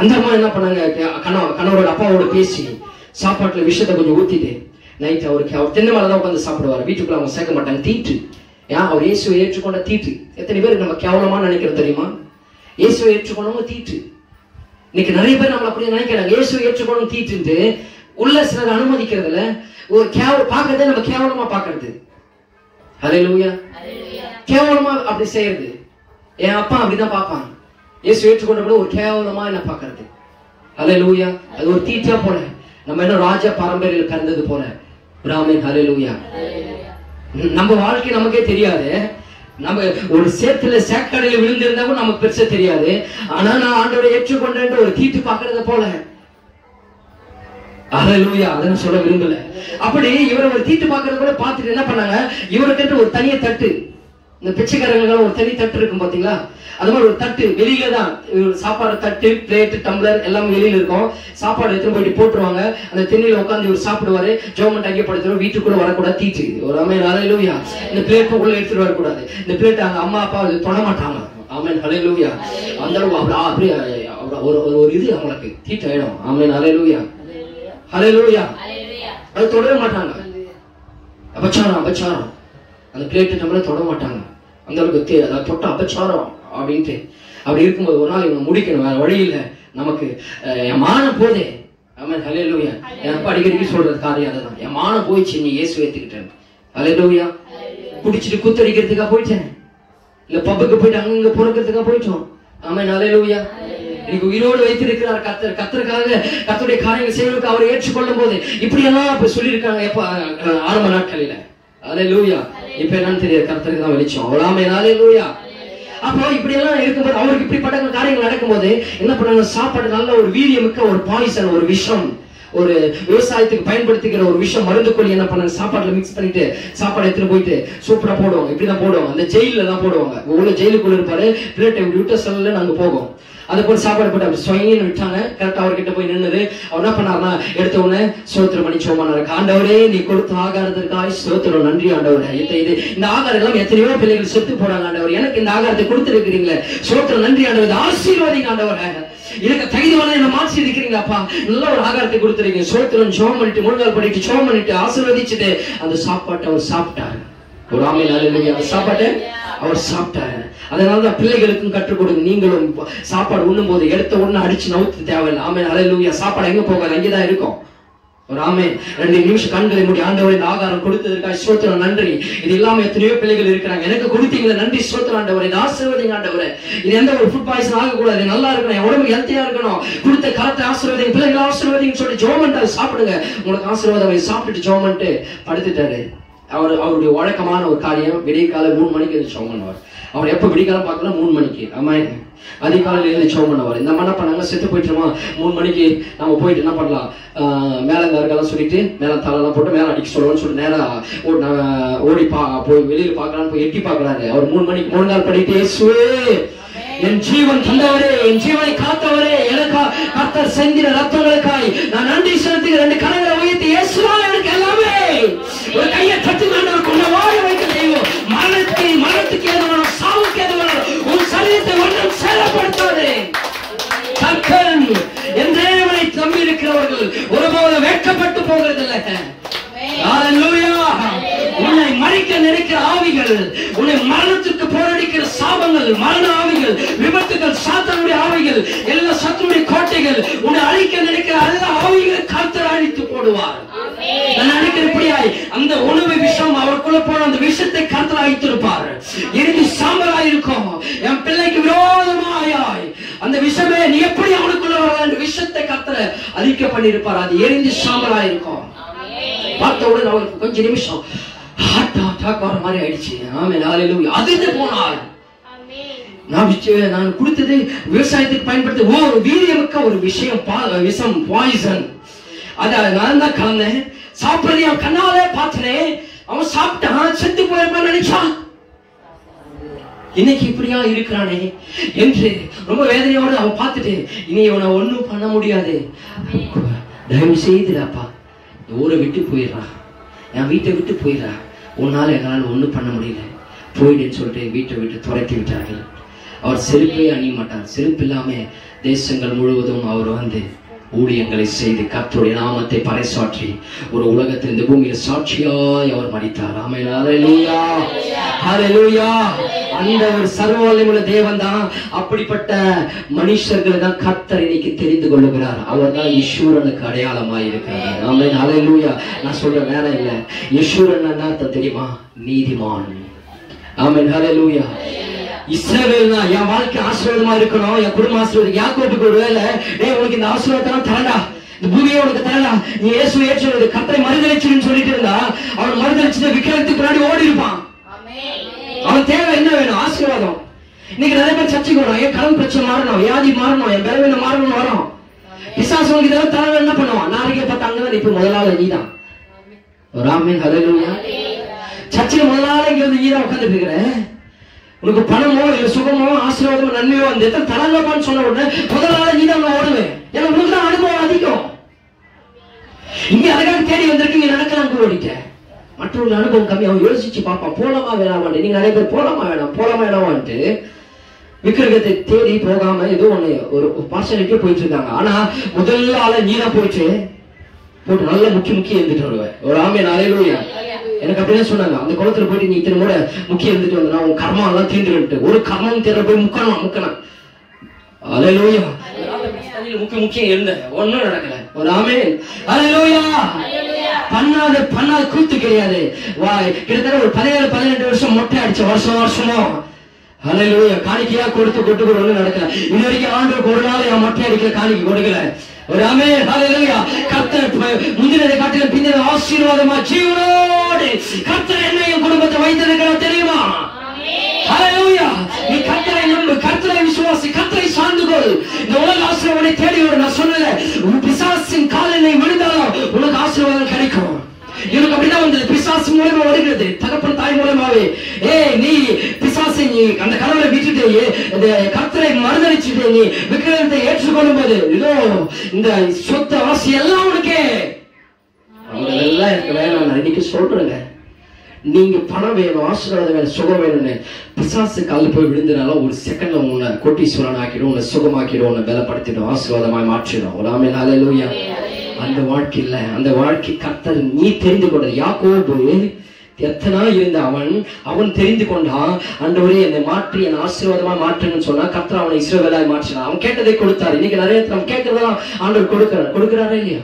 அந்த அம்மா என்ன பண்ணாங்க, கணவரோட அப்பாவோட பேசி சாப்பாட்டுல விஷயத்தை கொஞ்சம் ஊத்திட்டு நைட் அவருக்கு, அவர் தென்னை மேலதான் உட்காந்து சாப்பிடுவாரு, வீட்டுக்குள்ள அவங்க சேர்க்க மாட்டாங்க. தீட்டு, ஏன் அவர் இயேசுவை ஏற்றுக்கொண்ட தீட்டு. எத்தனை பேருக்கு நம்ம கேவலமா நினைக்கிறது தெரியுமா? இயேசுவை ஏற்றுக்கொண்டவங்க தீட்டு. இன்னைக்கு நிறைய பேர் நம்ம அப்படியே நினைக்கிறாங்க, இயேசுவை ஏற்றுக்கொண்டு தீட்டுன்ட்டு உள்ள சிலர் அனுமதிக்கிறதுல ஒரு பார்க்கறதே நம்ம கேவலமா பாக்குறது. ஹல்லேலூயா. கேவலமா அப்படி செய்யறது. என் அப்பா அப்படிதான் பார்ப்பாங்க, இயேசு ஏற்றுக்கொண்ட கூட ஒரு கேவலமா என்ன பாக்குறது. ஹல்லேலூயா. அது ஒரு தீட்டா போல, நம்ம என்ன ராஜ பாரம்பரியம் பிறந்தது போல. ஆமென், ஹல்லேலூயா. நம்ம வாழ்க்கை நமக்கே தெரியாது. நம்ம ஒரு சேக்கடையில விழுந்திருந்தாலும் நமக்கு பெருசா தெரியாது. ஆனா நான் ஆண்டவரை ஏற்றுக்கொண்டேன் ஒரு தீட்டு பாக்குறத போல. ஹல்லேலூயா. அதை சொல்ல விரும்பல. அப்படி இவரை ஒரு தீட்டு பாக்குறது கூட பார்த்துட்டு என்ன பண்ணாங்க, இவருக்கு ஒரு தனிய தட்டு, இந்த பிச்சைக்காரங்களுக்கு ஒரு தனி தட்டு இருக்கும் பாத்தீங்களா, அது மாதிரி ஒரு தட்டு வெளியில தான் சாப்பாடு, தட்டு, பிளேட், டம்ளர் எல்லாம் வெளியில இருக்கும். சாப்பாடு எடுத்து போயிட்டு போட்டுருவாங்க. அந்த திண்ணையில உட்காந்து இவர் சாப்பிடுவாரு. ஜெபம் அங்கே படுத்துருவோம். வீட்டுக்குள்ள வரக்கூடாது, தீட்டு. ஒரு ஆமென், ஹல்லேலூயா. இந்த பிளேட் உள்ள எடுத்துட்டு வரக்கூடாது. இந்த பிளேட் அங்க அம்மா அப்பா தொட மாட்டாங்க. ஆமென், ஹல்லேலூயா. அந்த அளவுக்கு அப்படியே ஒரு இது அவங்களுக்கு தீட்டு ஆயிடும். ஆமென், ஹல்லேலூயா. ஹல்லேலூயா. அது தொடவே மாட்டாங்க. அபச்சாரம். அந்த பிளேட்டு நம்மள தொட மாட்டாங்க. அந்த அளவுக்கு தொட்ட அபச்சாரம் அப்படின்ட்டு. அப்படி இருக்கும்போது ஒரு நாள் இவங்க முடிக்கணும், வேற வழி இல்லை நமக்கு. என் மானம் போதே. ஆமென், ஹல்லேலூயா. எனக்கு அடிக்கடி சொல்றது காரியம் அதுதான். என் மானம் போயிடுச்சு, நீ இயேசு ஏத்துக்கிட்டேன். ஹல்லேலூயா. குடிச்சிட்டு குத்தடிக்கிறதுக்கா போயிட்டேன், இல்ல பப்புக்கு போயிட்டு அங்க பொறுக்கிறதுக்கா போயிட்டோம். ஆமென், ஹல்லேலூயா. இன்னைக்கு உயிரோடு வைத்திருக்கிறார் கர்த்தர். கர்த்தருக்காக கர்த்தருடைய காரியங்கள் செய்வதற்கு அவரை ஏற்றுக்கொள்ளும் போது இப்படி எல்லாம் இப்ப சொல்லியிருக்காங்க. எப்ப ஆரம்ப நாட்களில. ஹல்லேலூயா. இப்ப என்னன்னு தெரியாது, கர்த்தருக்கு தான் வெளிச்சம். ஆமென், ஹல்லேலூயா. அப்போ இப்படி எல்லாம் இருக்கும்போது அவருக்கு இப்படிப்பட்ட காரியங்கள் நடக்கும்போது என்ன பண்ணாங்க, சாப்பாடு நல்ல ஒரு வீரியமிக்க ஒரு பாய்சன், ஒரு விஷம், ஒரு விவசாயத்துக்கு பயன்படுத்திக்கிற ஒரு விஷம் மருந்து கொல்லி என்ன பண்ணாங்க, சாப்பாடுல மிக்ஸ் பண்ணிட்டு சாப்பாடு எடுத்துட்டு போயிட்டு சூப்பரா போடுவாங்க. இப்படிதான் போடுவாங்க, அந்த ஜெயில தான் போடுவாங்க. உள்ள ஜெயிலுக்குள்ள இருப்பாரு, பிளேட்டை விட்ட செல்ல நாங்க போவோம். அதை போய் சாப்பாடு போட்டு அப்படி சொயின்னு விட்டாங்க. கரெக்டா அவர்கிட்ட போய் நின்னுது. அவர் என்ன பண்ணாருன்னா, எடுத்த உடனே ஸ்தோத்திரம் பண்ணி சோமானாரு. ஆண்டவரே, நீ கொடுத்த ஆகாரத்திற்காக ஸ்தோத்திரம், நன்றி ஆண்டவரே. இந்த ஆகாரம் எல்லாம் எத்தனையோ பிள்ளைகள் செத்து போறாங்க ஆண்டவர், எனக்கு இந்த ஆகாரத்தை கொடுத்துருக்கிறீங்களே, ஸ்தோத்திரம், நன்றி ஆண்டவர், ஆசீர்வாதிங்க ஆண்டவரே, எனக்கு தகுதியான என்ன மாற்றி இருக்கிறீங்களாப்பா, நல்ல ஒரு ஆகாரத்தை கொடுத்துருக்கீங்க, ஸ்தோத்திரம். ஜெபம் பண்ணிட்டு முழங்கால் பண்ணிட்டு ஜெபம் பண்ணிட்டு ஆசீர்வதிச்சுட்டு அந்த சாப்பாட்டை அவர் சாப்பிட்டாரு. ஒரு ஆமென், ஹல்லேலூயா. அந்த சாப்பாட்டை அவர் சாப்பிட்டாரு. அதனாலதான் பிள்ளைகளுக்கும் கற்றுக் கொடுங்க. நீங்களும் சாப்பாடு உண்ணும் போது எடுத்த உடனே அடிச்சு நவுத்து தேவையில்லை. ஆமென், ஹல்லேலூயா. சாப்பாடு எங்க போகாது, அங்கேதான் இருக்கும். ஒரு ஆமென். 2 நிமிஷம் கண்களை மூடி, ஆண்டவரே இந்த ஆகாரம் கொடுத்ததற்காக ஸ்தோத்திரம், நன்றி. இது இல்லாம எத்தனையோ பிள்ளைகள் இருக்கிறாங்க, எனக்கு கொடுத்தீங்களே, நன்றி, ஸ்தோத்திரம் ஆண்டவரே, இந்த ஆசீர்வாதம் ஆண்டவரே. இது எந்த ஒரு ஃபுட் பாய்சன் ஆகக்கூடாது, நல்லா இருக்கணும், என் உடம்பு ஹெல்த்தியா இருக்கணும், கொடுத்த கரத்தை ஆசீர்வாதம், பிள்ளைகள் ஆசீர்வாதம் சொல்லி ஜெபம் பண்ணிட்டு சாப்பிடுங்க, உங்களுக்கு ஆசீர்வாதம். சாப்பிட்டுட்டு ஜெபம் பண்ணிட்டு படுத்துட்டாரு. அவருடைய வழக்கமான ஒரு காரியம் விடிய காலை 3 மணிக்கு எழுந்து சோம் பண்ணுவார். அவர் எப்ப விடிகாலம் பார்க்கலாம் 3 மணிக்கு. ஆமா, அதிகாலையில் எழுந்து சோம் பண்ணுவார். இந்த என்ன பண்ணாங்க, செத்து போயிட்டுமா 3 மணிக்கு நம்ம போயிட்டு என்ன பண்ணலாம், மேல இந்த இருக்கலாம் சொல்லிட்டு மேல தலைலாம் போட்டு மேல அடிக்க சொல்லுவோம்னு சொல்லிட்டு நேரம் ஓடி போய் வெளியில பார்க்கலான்னு போய் எட்டி பார்க்கறாரு. அவர் 3 மணிக்கு 3 நாள் படிட்டு, இயேசுவே என் ஜீவன் தந்தவரே, என் ஜீவனை காத்தவரே, எனக்கா கர்த்தர் செந்தின ரத்தங்களுக்காய் நான் நன்றி செலுத்துகிறேன். 2 கரங்களை உயர்த்தி, இயேசுவா எனக்கு எல்லாமே. ஒரு கையை தட்டி நான் கொண்ட வாழ வைக்க தெய்வம். மரணத்துக்கு எதுவான, சாவுக்கு எதுவான உன் சரீரத்தை ஒன்றும் சேதப்படுத்தாதே. கர்த்தன் என் தேவனை நம்பி இருக்கிறவர்கள் ஒருபோது வெட்கப்பட்டு போகிறதில்லை. ஹல்லேலூயா. உன்னை மறிக்க நினைக்கிற ஆவிகள், உன்னை மரணத்துக்கு போராடிக்கிற சாபங்கள், மரண ஆவிகள், விபத்துகள், சாத்தானுடைய ஆவிகள், எல்லா சத்துருடைய கோட்டைகள், உன்னை அழிக்க நினைக்கிற எல்லா ஆவிகளை கர்த்தர் அழித்து போடுவார். நான் நினைக்கிறபடியாய் அந்த உணவு விஷம் அவருக்குள்ள போன அந்த விஷத்தை கர்த்தர் அழித்திருப்பார். இறுதி சாம்பலாய் இருக்கும். என் பிள்ளைக்கு விரோதமாயாய் அந்த விஷமே நீ எப்படி அவனுக்குள்ள வரலாம் என்ற விஷத்தை கர்த்தர் அழிக்க பண்ணியிருப்பார். அது எரிந்து சாம்பலாய் இருக்கும். பார்த்தவுடன் அவருக்கு கொஞ்ச நிமிஷம் ஹார்ட் அட்டாக் வர மாதிரி ஆயிடுச்சு. ஆமென், ஹல்லேலூயா. அதிர்ந்து போனார். நான் கொடுத்தது விவசாயத்துக்கு பயன்படுத்த ஒரு வீரியமிக்க ஒரு விஷயம், விஷம், பாய்சன். அத நான் தான் கலந்தேன். சாப்பிடுறது அவன் கண்ணாலே பார்த்தனேன். அவன் சாப்பிட்டான், செத்து போயிருப்பான்னு நினைச்சான். இன்னைக்கு இப்படியா இருக்கிறானே என்று ரொம்ப வேதனையோடு அவன் பார்த்துட்டு, இனி இவனை ஒன்னும் பண்ண முடியாது, தயவு செய்துடாப்பா ஊரை விட்டு போயிடுறான், என் வீட்டை விட்டு போயிடுறான், உன்னால எங்களால் ஒன்றும் பண்ண முடியல, போயிடுன்னு சொல்லிட்டு வீட்டை விட்டு துரத்தி விட்டார்கள். அவர் செருப்பே அணிய மாட்டார். செருப்பு இல்லாம தேசங்கள் முழுவதும் அவர் வந்து ஊழியங்களை செய்து கர்த்தருடைய நாமத்தை பறைசாற்றி ஒரு உலகத்தில் இந்த பூமியில் சாட்சியாய் அவர் மரித்தார். ஆமென், ஹல்லேலூயா, ஹல்லேலூயா. அந்த ஒரு சர்வ வல்லமையுள்ள தேவன் தான் அப்படிப்பட்ட மனுஷர்களை தான் கர்த்தர் இன்னைக்கு தெரிந்து கொள்ளுகிறார். அவர் தான் ஈஸ்வரனுக்கு அடையாளமாய் இருக்கிறார். ஆமென், ஹல்லேலூயா. நான் சொல்ற வேற இல்ல, ஈஸ்வரன் என்ன தெரியுமா? நீதிமான். ஆமென், ஹல்லேலூயா. இஸ்ரவேல் தான் என் வாழ்க்கை ஆசீர்வாதமா இருக்கணும், என் குடும்ப ஆசீர்வாதம். யாக்கோபுக்கு ஒரு வேலை, டேய் உனக்கு இந்த ஆசீர்வாதம் தரடா, இந்த பூமியை உனக்கு தரடா, நீ இயேசு ஏற்றுவது கர்த்தரை மறுதலிச்சுன்னு சொல்லிட்டு இருந்தா அவன் மறுதலிச்சு விக்கிரகத்துக்கு பின்னாடி ஓடி இருப்பான். அவன் தேவை என்ன வேணும்? ஆசீர்வாதம். இன்னைக்கு நிறைய பேர் சர்ச்சைக்கு வரும், என் கடன் பிரச்சனை மாறணும், வியாதி மாறணும், என் பலவீனம் மாறணும் வரும். பிசாசு உனக்கு இதெல்லாம் தர என்ன பண்ணுவான்? நாளைக்கே பார்த்து அங்கதான் இப்ப முதலாளி நீதான். ஆமென், ஹல்லேலூயா. சர்ச்சையில முதலாளி இங்க வந்து நீதான் உட்கார்ந்துட்டு இருக்கிற. உனக்கு பணமோ இல்ல சுகமோ ஆசீர்வாதமோ நன்மையோ அந்த எத்தனை தரங்கப்பான்னு சொன்ன உடனே முதலாளி நீதான் ஓடுவேன். ஏன்னா உங்களுக்கு தான் அனுபவம் அதிகம். இங்க அதுக்காக தேடி வந்திருக்கு, நீங்க நடக்கலாம் ஓடிட்ட. மற்றவர்கள் அனுபவம் கம்மி, அவன் யோசிச்சு பார்ப்பான், போலாமா வேணாமான்ட்டு. நீங்க நிறைய பேர் போலாமா வேணாமான்ட்டு விக்கிரகத்தை தேடி போகாம ஏதோ ஒண்ணு ஒரு பார்சாலிட்டியே போயிட்டு இருந்தாங்க. ஆனா முதல்ல ஆள நீதான் போயிட்டு நல்ல முக்கி எழுந்துட்டு வருவேன். ஒரு ஆமென், ஹல்லேலூயா. எனக்கு அப்படிதான் சொன்னாங்க, அந்த குளத்துல போயிட்டு நீ இத்தனை கூட முக்கிய எழுந்துட்டு வந்தா உன் கர்மம் எல்லாம் தீர்ந்துட்டு ஒரு கர்மம் தேர்ற போய் முக்கணும். ஹல்லேலூயா. முக்கியம் இருந்த ஒன்னும் நடக்கல. ஒரு ஆமென், ஹல்லேலூயா. பண்ணாத கூத்து கிடையாது. கிட்டத்தட்ட ஒரு 17-18 வருஷம் மொட்டை அடிச்ச வருஷமோ ஹல்லேலூயா காணிக்கையா கொட்டு ஒண்ணு நடக்கல. இது வரைக்கும் ஆண்டவருக்கு ஒரு நாள் என் மொட்டை அடிக்கிற காணிக்கை கொடுக்கல. ஒரு ஆமென், ஹல்லேலூயா. கர்த்தர் முந்தினதை காட்டிலும் பின்னர் ஆசீர்வாதமா ஜீவனோடு கர்த்தர் என்னையும் குடும்பத்தை வைத்திருக்கிறார் தெரியுமா? ஹல்லேலூயா. நீ கர்த்தரை நம்பு, கர்த்தரை விசுவாசி, கர்த்தரை சார்ந்து கொள். இந்த உலக ஆசீர்வாதத்தை தேடி வரும். நான் சொன்னேன், பிசாசின் காலினை விழுந்தாலும் உனக்கு ஆசீர்வாதம் கிடைக்கும். எனக்கு அப்படிதான் வந்தது. பிசாசு மூலமா வருகிறது, தகப்பன் தாய் மூலமாவே. நீ பிசாசை நீ அந்த கடவுளை விட்டுட்டே கர்த்தரை மறுதலிச்சுட்டே நீ விக்கிரகத்தை ஏற்றுக்கொள்ளும் போது இதோ இந்த சொத்து ஆசை எல்லாம் உனக்கே எல்லாம் எனக்கு வேணாம். நான் இன்னைக்கு சொல்றேங்க, நீங்க பணம் வேணும், ஆசீர்வாதம் வேணும், சுகம் வேணும்னு பிசாசு காலில் போய் விழுந்தனால ஒரு செகண்ட்ல உன்னை கோட்டீஸ்வரன் ஆக்கிடும், உன்னை சுகமாக்கிடும், உன்னை பலப்படுத்திடும், ஆசீர்வாதமாய் மாற்றிடும். ஒரு ஆமென், ஹல்லேலூயா. அந்த வாழ்க்கை இல்ல, அந்த வாழ்க்கை கர்த்தர் நீ தெரிந்து கொண்டது. யாக்கோபு எத்தனா இருந்த அவன் தெரிந்து கொண்டான். ஆண்டவரே என்னை மாற்றி என் ஆசீர்வாதமா மாற்றுங்கன்னு சொன்னா கர்த்தர் அவனை இஸ்ரவேலாய் மாற்றினான். அவன் கேட்டதை கொடுத்தாரு. இன்னைக்கு நிறைய நம்ம கேட்கறதெல்லாம் ஆண்டவர் கொடுக்கிறாரா இல்லையா?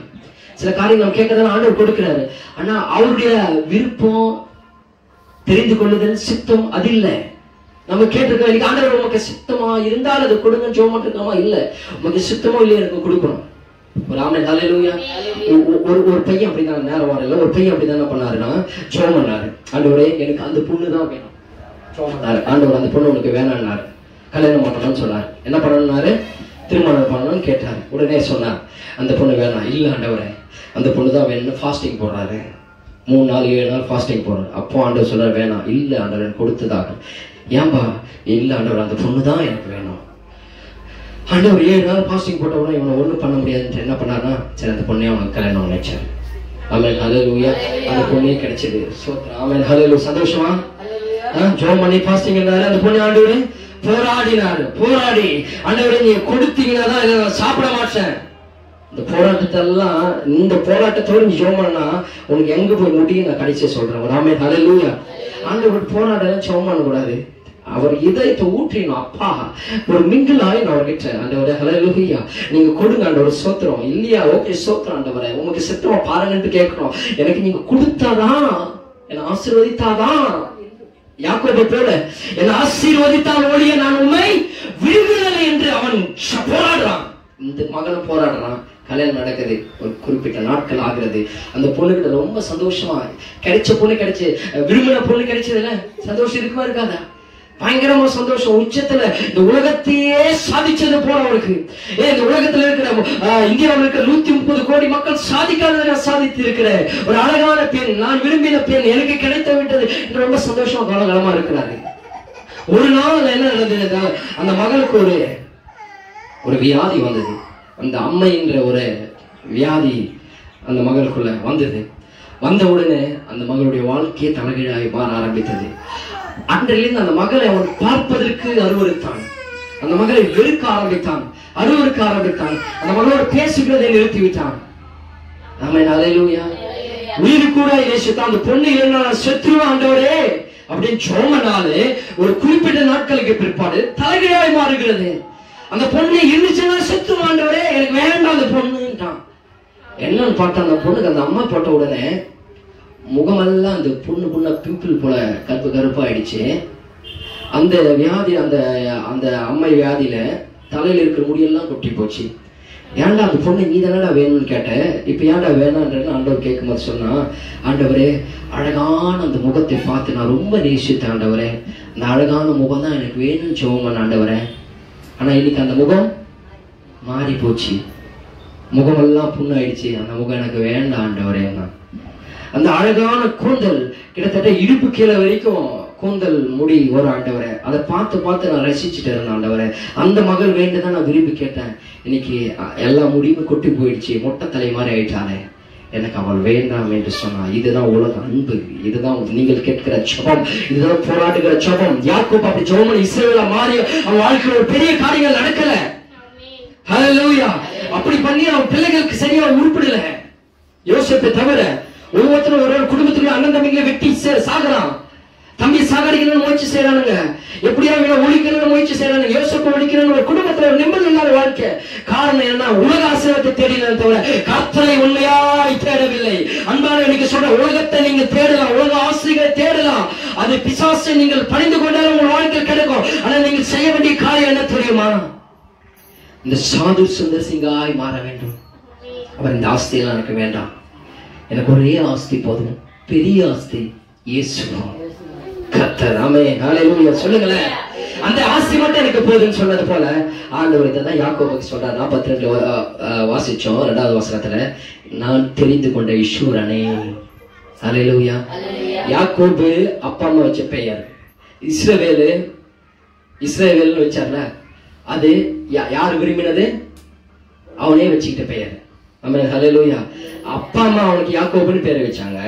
சில காரியங்கள் நம்ம கேட்கறதெல்லாம் ஆண்டவர் கொடுக்கிறாரு. ஆனா அவருடைய விருப்பம், தெரிந்து கொள்ளுதல், சித்தம் அது இல்ல. நம்ம கேட்டிருக்கோம், இன்னைக்கு ஆண்டவர் உமக்கு சித்தமா இருந்தால் அது கொடுங்க ஜோம் இருக்கமா? இல்ல, உமக்கு சித்தமோ இல்லையா எனக்கு கொடுக்கணும். ஒரு ஆமென் ஹல்லேலூயா. ஒரு பையன் அப்படிதான் நேரம் வரல, ஒரு பையன் அப்படிதான் என்ன பண்ணாருன்னா ஜெபம் பண்ணாரு. ஆண்டவரே எனக்கு அந்த பொண்ணு தான் வேணும் ஜெபம் பண்ணாரு. ஆண்டவர் அந்த பொண்ணு உனக்கு வேணாம்னாரு, கல்யாணம் பண்ணணும்னு சொன்னார். என்ன பண்ணணும்னாரு, திருமணம் பண்ணணும்னு கேட்டார். உடனே சொன்னார் அந்த பொண்ணு வேணாம். இல்ல ஆண்டவரே அந்த பொண்ணு தான் வேணும்னு ஃபாஸ்டிங் போடுறாரு. 3 நாள் 7 நாள் ஃபாஸ்டிங் போடுறாரு. அப்போ ஆண்டவர் சொல்றாரு வேணாம். இல்ல ஆண்டவர் கொடுத்ததாக. ஏன்பா? இல்ல ஆண்டவர் அந்த பொண்ணு தான் எனக்கு வேணும். ஆண்டவர் 7 நாள் ஃபாஸ்டிங் போட்ட உடனே இவனை ஒன்றும் பண்ண முடியாதுன்னு என்ன பண்ணாருன்னா சரி அந்த பொண்ணே அவனுக்கு கல்யாணம் நினைச்சார். ஆமென் ஹல்லேலூயா. அந்த பொண்ணே கிடைச்சது. சோத்ரம். ஆமென் ஹல்லேலூயா. சந்தோஷமா ஜெபம் பண்ணி ஃபாஸ்டிங் இருந்தாரு. அந்த பொண்ணு ஆண்டவரே போராடினாரு. போராடி ஆண்டவரே நீங்க கொடுத்தீங்கன்னா தான் இதை நான் சாப்பிட மாட்டேன். இந்த போராட்டத்தை எல்லாம் இந்த போராட்டத்தோடு நீ ஜெபம் பண்ணா உனக்கு எங்க போய் முடியும் நான் கடைசியா சொல்றேன். ஆமென் ஹல்லேலூயா. ஆண்டவர் போராட ஜெபம் பண்ண கூடாது. அவர் இதயத்தை ஊற்றினோம். அப்பா ஒரு மிங்கிள் ஆயின் அவர்கிட்ட ஆண்டவரே ஹல்லேலூயா நீங்க கொடுங்க ஆண்டவர். சோத்திரம். இல்லையா? ஓகே சோத்திரம் ஆண்டவரே உங்களுக்கு சித்தமா பாருங்கன்னு கேட்கணும். எனக்கு நீங்க கொடுத்தாதான், என்னை ஆசீர்வதித்தாதான், யாக்கோபை போல என்னை ஆசீர்வதித்தால் ஒழிய நான் உண்மை விரும்புகிறேன் என்று அவன் போராடுறான். இந்த மகனும் போராடுறான். கல்யாணம் நடக்குது. ஒரு குறிப்பிட்ட நாட்கள் ஆகிறது. அந்த பொண்ணுகிட்ட ரொம்ப சந்தோஷமா கிடைச்ச பொண்ணு கிடைச்சு, விரும்பின பொண்ணு கிடைச்சதுல சந்தோஷம் இருக்குமா இருக்காதா? பயங்கரமா சந்தோஷம். உச்சத்துல இந்த உலகத்தையே சாதிச்சது போல அவருக்கு. இந்த உலகத்துல இருக்கிற இந்தியாவில் இருக்கிற 130 கோடி மக்கள் சாதிக்காத நான் சாதித்து இருக்கிற ஒரு அழகான பெண், நான் விரும்பின பெண் எனக்கு கிடைத்து விட்டது என்று ரொம்ப சந்தோஷமா கவனமா இருக்கிறாரு. ஒரு நாள் என்ன நடந்தது, அந்த மகளுக்கு ஒரு வியாதி வந்தது. அந்த அம்மைன்ற ஒரு வியாதி அந்த மகளுக்குள்ள வந்தது. வந்த உடனே அந்த மகளுடைய வாழ்க்கையை தலைகீழாய் மாற ஆரம்பித்தது. அன்றிலிருந்து அந்த மகளை அவன் பார்ப்பதற்கு அருவருத்தான். அந்த மகளை வெறுக்க ஆரம்பித்தான், அருவருக்க ஆரம்பித்தான். அந்த மகளோடு பேசுகிறதை நிறுத்திவிட்டான். ஆமென் ஹல்லேலூயா. உயிர் கூட நேசித்தான். அந்த பொண்ணு என்ன செத்துருவா ஆண்டவரே அப்படின்னு சொன்னனாலே ஒரு குறிப்பிட்ட நாட்களுக்கு பிற்பாடு தலைகீழாய் மாறுகிறது. அந்த பொண்ணு இருந்துச்சுன்னா செத்துருவா ஆண்டவரே எனக்கு வேண்டாம் அந்த பொண்ணுட்டான். என்னன்னு பார்த்தா அந்த பொண்ணுக்கு அந்த அம்மா போட்ட உடனே முகமெல்லாம் அந்த புண்ணு பிம்பிள் போல கருப்பாயிடுச்சு. அந்த வியாதி அந்த அம்மை வியாதியில தலையில இருக்கிற முடியெல்லாம் கொட்டி போச்சு. ஏன்டா அந்த பொண்ணு நீ தானடா வேணும்னு கேட்டேன், இப்ப ஏன்டா வேணான்றன்னு ஆண்டவர் கேட்கும் போது சொன்னா, ஆண்டவரே அழகான அந்த முகத்தை பார்த்து நான் ரொம்ப நேசித்தேன் ஆண்டவரே, அந்த அழகான முகம் தான் எனக்கு வேணும்னு ஜெபம் ஆண்டவரே. ஆனா இன்னைக்கு அந்த முகம் மாறி போச்சு, முகமெல்லாம் புண்ணாயிடுச்சு. அந்த முகம் எனக்கு வேண்டாம் ஆண்டவரே. அந்த அழகான கூந்தல் கிட்டத்தட்ட இடுப்பு கீழே வரைக்கும் கூந்தல் முடி ஒரு ஆண்டவரை, அதை பார்த்து நான் ரசிச்சுட்டு இருந்தேன் ஆண்டவரை. அந்த மகள் வேண்டுதான் நான் விரும்பி கேட்டேன். இன்னைக்கு எல்லா முடியுமே கொட்டி போயிடுச்சு, மொட்டை தலை மாதிரி ஆயிட்டாலே, எனக்கு அவள் வேண்டாம் என்று சொன்னா. இதுதான் உலக அன்பு, இதுதான் நீங்கள் கேட்கிற ஜெபம், இதுதான் போராடுகிற ஜெபம். யாக்கோபு அப்படி ஜெபம் இஸ்ரவேலா மாறி அவன் வாழ்க்கையில் ஒரு பெரிய காரியங்கள் நடக்கல. ஹல்லேலூயா. அப்படி பண்ணி அவன் பிள்ளைகளுக்கு சரியா உருப்பிடல. யோசேப்பை தவிர ஒவ்வொருத்தரும் ஒரு குடும்பத்துல அண்ணன் தம்பிகளை வெட்டி சாகுறான். தம்பி சாகடிக்கணும்னு முயற்சி செய்யறானுங்க, எப்படியா ஒழிக்கணும்னு முயற்சி செய்யறானுங்க. யோசேப்பை ஒழிக்கணும்னு ஒரு குடும்பத்துல ஒரு நிம்மதி இல்லாத வாழ்க்கை. காரணம் என்ன? உலக ஆசீர்வாதத்தை தேடினதை தவிர கர்த்தரை உண்மையாய் தேடவில்லை. அன்பான இன்னைக்கு சொல்ற, உலகத்தை நீங்க தேடலாம், உலக ஆசைகளை தேடலாம், அது பிசாசை நீங்கள் பணிந்து கொண்டாலும் உங்க வாழ்க்கை கிடைக்கும். ஆனா நீங்க செய்ய வேண்டிய காரியம் என்ன தெரியுமா? இந்த சாது சுந்தர் சிங்காய் மாற வேண்டும். அவர் இந்த ஆஸ்தியெல்லாம் எனக்கு வேண்டாம், எனக்கு ஒரே ஆஸ்தி போதும், பெரிய ஆஸ்தி இயேசு கர்த்தர். ஆமென் ஹல்லேலூயா. சொல்லுங்களேன், அந்த ஆஸ்தி மட்டும் எனக்கு போதும்னு சொன்னது போல ஆண்டவர் இதான் யாக்கோபுக்கு சொல்றார். 42 வாசிச்சோம் 2வது வசனத்துல, நான் தெரிந்து கொண்ட ஈஸ்வரனே. ஹல்லேலூயா. யாக்கோபு அப்பா அம்மா வச்ச பெயர் இஸ்ரவேல்னு வச்சார்ல, அது யார் விரும்பினது? அவனே வச்சுக்கிட்ட பெயர். ஆமென் ஹல்லேலூயா. அப்பா அம்மா அவனுக்கு யாக்கோபுன்னு பேரை வச்சாங்க.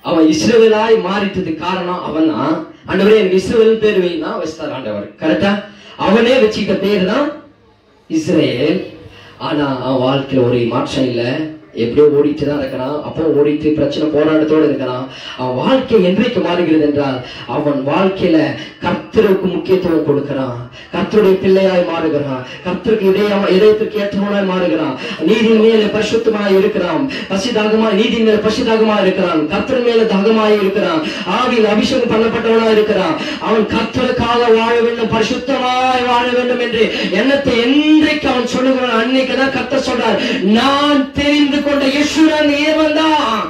அவன் இஸ்ரவேலாய் மாறிட்டதுக்கு காரணம் அவன் தான். ஆண்டவரே எனக்கு இஸ்ரவேல் பேர் வைனா வச்சார் ஆண்டவர். கரெக்டா? அவனே வச்சுக்கிட்ட பேர் தான் இஸ்ரவேல். ஆனா அவன் வாழ்க்கையில ஒரு மாற்றம் இல்ல, எப்படியோ ஓடிட்டு தான் இருக்கிறான். அப்போ ஓடிட்டு பிரச்சனை போராட்டத்தோடு இருக்கிறான். அவன் வாழ்க்கை என்றைக்கு மாறுகிறது என்றால் அவன் வாழ்க்கையில கர்த்தருக்கு முக்கியத்துவம் கொடுக்கிறான், கர்த்தருடைய பிள்ளையாய் மாறுகிறான், கர்த்தருக்கு இதயத்திற்கு ஏற்றவனாய் மாறுகிறான், நீதியின் மேல பரிசுத்தமாய் இருக்கிறான், பசிதாகமாய் நீதியின் மேல பசிதாகமாய் இருக்கிறான், கர்த்தர் மேல தாகமாய் இருக்கிறான், ஆவியில் அபிஷேகம் பண்ணப்பட்டவனாய் இருக்கிறான். அவன் கர்த்தருக்காக வாழ வேண்டும், பரிசுத்தமாய் வாழ வேண்டும் என்று எண்ணத்தை என்றைக்கு அவன் சொல்லுகிறான் அன்னைக்குதான் கர்த்தர் சொல்றார், நான் தெரிந்து கொண்ட யெஷூரன் இவன் தான்.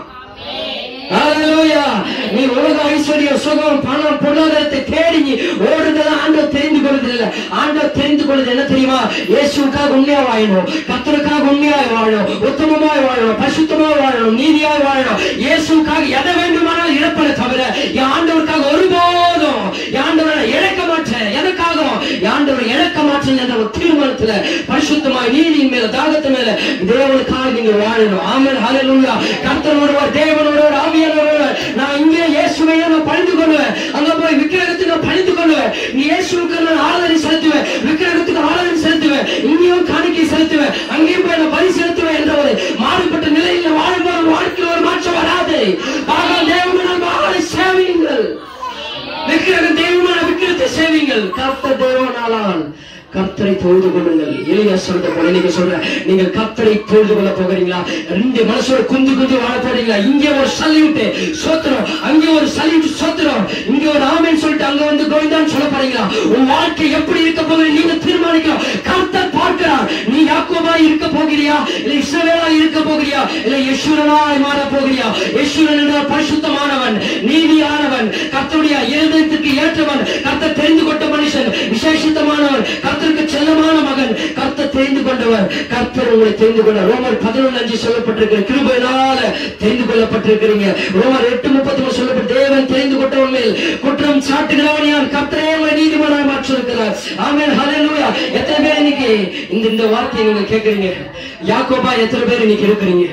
ஹல்லேலூயா. நீ உலக ஐஸ்வர்யம், சுகம், பணம், பொருளாதாரத்தை தேடி நீ ஓடுறதெல்லாம் ஆண்டவர் தெரிந்து கொள்வது இல்லை. ஆண்டவர் தெரிந்து கொள்வது என்ன தெரியுமா? இயேசுக்காக உண்மையா வாழணும், கர்த்தருக்காக உண்மையாய் வாழணும், உத்தமமாய் வாழணும், பரிசுத்தமாய் வாழணும், நீதியாய் வாழணும். இயேசுக்காக எதை வேண்டுமானால் இழப்பதை தவிர என் ஆண்டவருக்காக ஒருபோதும் ஆண்டவரை இழக்க மாட்டேன். எதற்காகவும் ஆண்டவரை இழக்க மாட்டேன் என்ற ஒரு தீர்மானத்துல பரிசுத்தமாய் நீதியின் மேல தாகத்து மேல தேவனுக்காக நீங்க வாழணும். ஆமென். ஹல்லேலூயா. கர்த்தர் ஒருவர், தேவன் ஒருவர், ஆவியானவர் ஒருவர். நான் இங்கே இயேசுவை நான் பணிந்து கொள்வேன், அங்க போய் விக்கிரகத்துக்கு நான் பணிந்து கொள்வேன். நீ இயேசுவுக்கு நான் ஆராதனை செலுத்துவேன், விக்கிரகத்துக்கு ஆராதனை செலுத்துவேன், இங்கேயும் காணிக்கை செலுத்துவேன், அங்கேயும் போய் நான் பலி செலுத்துவேன் என்ற ஒரு மாறுபட்ட நிலையில் வாழும்போது வாழ்க்கையில் ஒரு மாற்றம் வராது. தேவனால் வாழ சேவியுங்கள், விக்கிரகம் தெய்வமான விக்கிரகத்தை சேவிங்கள். கர்த்தர் தேவனாலான் கர்த்தரை தொழுது கொள்ளுங்கள். எலியா சொல்ற போல நீங்க சொல்ற, நீங்கள் கர்த்தரை தொழுது கொள்ள போகிறீங்களா? ரெண்டு மனசோட குந்து குந்து வாழ போறீங்களா? இங்கே ஒரு சல்யூட் சோத்திரம், அங்கே ஒரு சல்யூட் சோத்திரம், இங்க ஒரு ஆமென் சொல்லிட்டு அங்க வந்து கோவிந்தான்னு சொல்ல போறீங்களா? உன் வாழ்க்கை எப்படி இருக்க போகிறீங்க நீங்க தீர்மானிக்கலாம். கர்த்தர் பார்க்கிறார். நீ யாக்கோபாய் இருக்க போகிறியா, இல்ல இஸ்ரவேலாய் இருக்க போகிறியா, இல்ல யெஷூரனாய் மாற போகிறியா? யெஷூரன் என்றால் பரிசுத்தமானவன், நீதியானவன், கர்த்தருடைய இருதயத்திற்கு ஏற்றவன், கர்த்தர் தெரிந்து கொண்ட மனுஷன், விசேஷித்தமானவன், கர்த்தருக்கு செல்லமான மகன், கர்த்தர் தெரிந்து கொண்டவர். கர்த்தர் உங்களை தெரிந்து கொண்டார். ரோமர் 11:5 சொல்லப்பட்டிருக்கிற கிருபையினால தெரிந்து கொள்ளப்பட்டிருக்கிறீங்க. ரோமர் 8:33 சொல்லப்பட்ட தேவன் தெரிந்து கொண்டவன் மேல் குற்றம் சாட்டுகிறவன் யார்? கர்த்தரே உங்களை நீதிமானாய் மாற்றிருக்கிறார். ஆமென். ஹல்லேலூயா. எத்தனை பேர் இன்னைக்கு இந்த வார்த்தையை நீங்க கேட்கறீங்க? யாக்கோபா எத்தனை பேர் இன்னைக்கு இருக்கிறீங்க?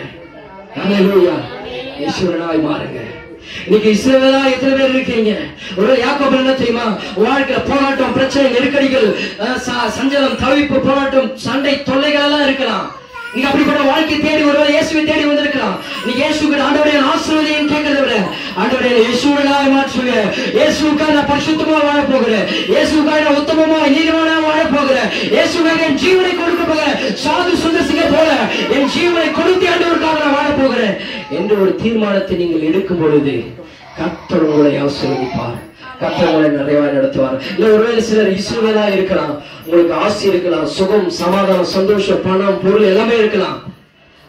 ஹல்லேலூயா. ஈஸ்வரனாய் மாறுங்க. இன்னைக்கு இஸ்ரவேலா எத்தனை பேர் இருக்கீங்க? ஒரு யாக்கோபு என்ன தெரியுமா? வாழ்க்கையில போராட்டம், பிரச்சனை, நெருக்கடிகள், சஞ்சலம், தவிப்பு, போராட்டம், சண்டை, தொல்லைகள் எல்லாம் இருக்கலாம். நீங்க அப்படிப்பட்ட வாழ்க்கை தேடி ஒருவேளை இயேசுவை தேடி வந்திருக்கலாம். நீ இயேசுக்கு ஆண்டவரே ஆசீர்வதியும் கேட்கறத விட ஆண்டவரே இயேசுவாய் மாற்றுங்க, இயேசுக்காக நான் பரிசுத்தமா வாழ போகிறேன், இயேசுக்காக நான் உத்தமமா நீதிமானா வாழ போகிறேன், இயேசுக்காக என் ஜீவனை கொடுக்க போகிறேன், சாது சுந்தரசிங்க போல என் ஜீவனை கொடுத்து ஆண்டவருக்காக நான் வாழ போகிறேன் என்ற ஒரு தீர்மானத்தை நீங்கள் எடுக்கும் பொழுது கர்த்தர் உங்களை ஆசீர்வதிப்பார், கர்த்தர் உங்களை நிறைவாய் நடத்துவார். இல்ல ஒருவேளை சிலர் இஸ்ரவேலா இருக்கலாம், உங்களுக்கு ஆசை இருக்கலாம், சுகம், சமாதானம், சந்தோஷம், பணம், பொருள் எல்லாமே இருக்கலாம்,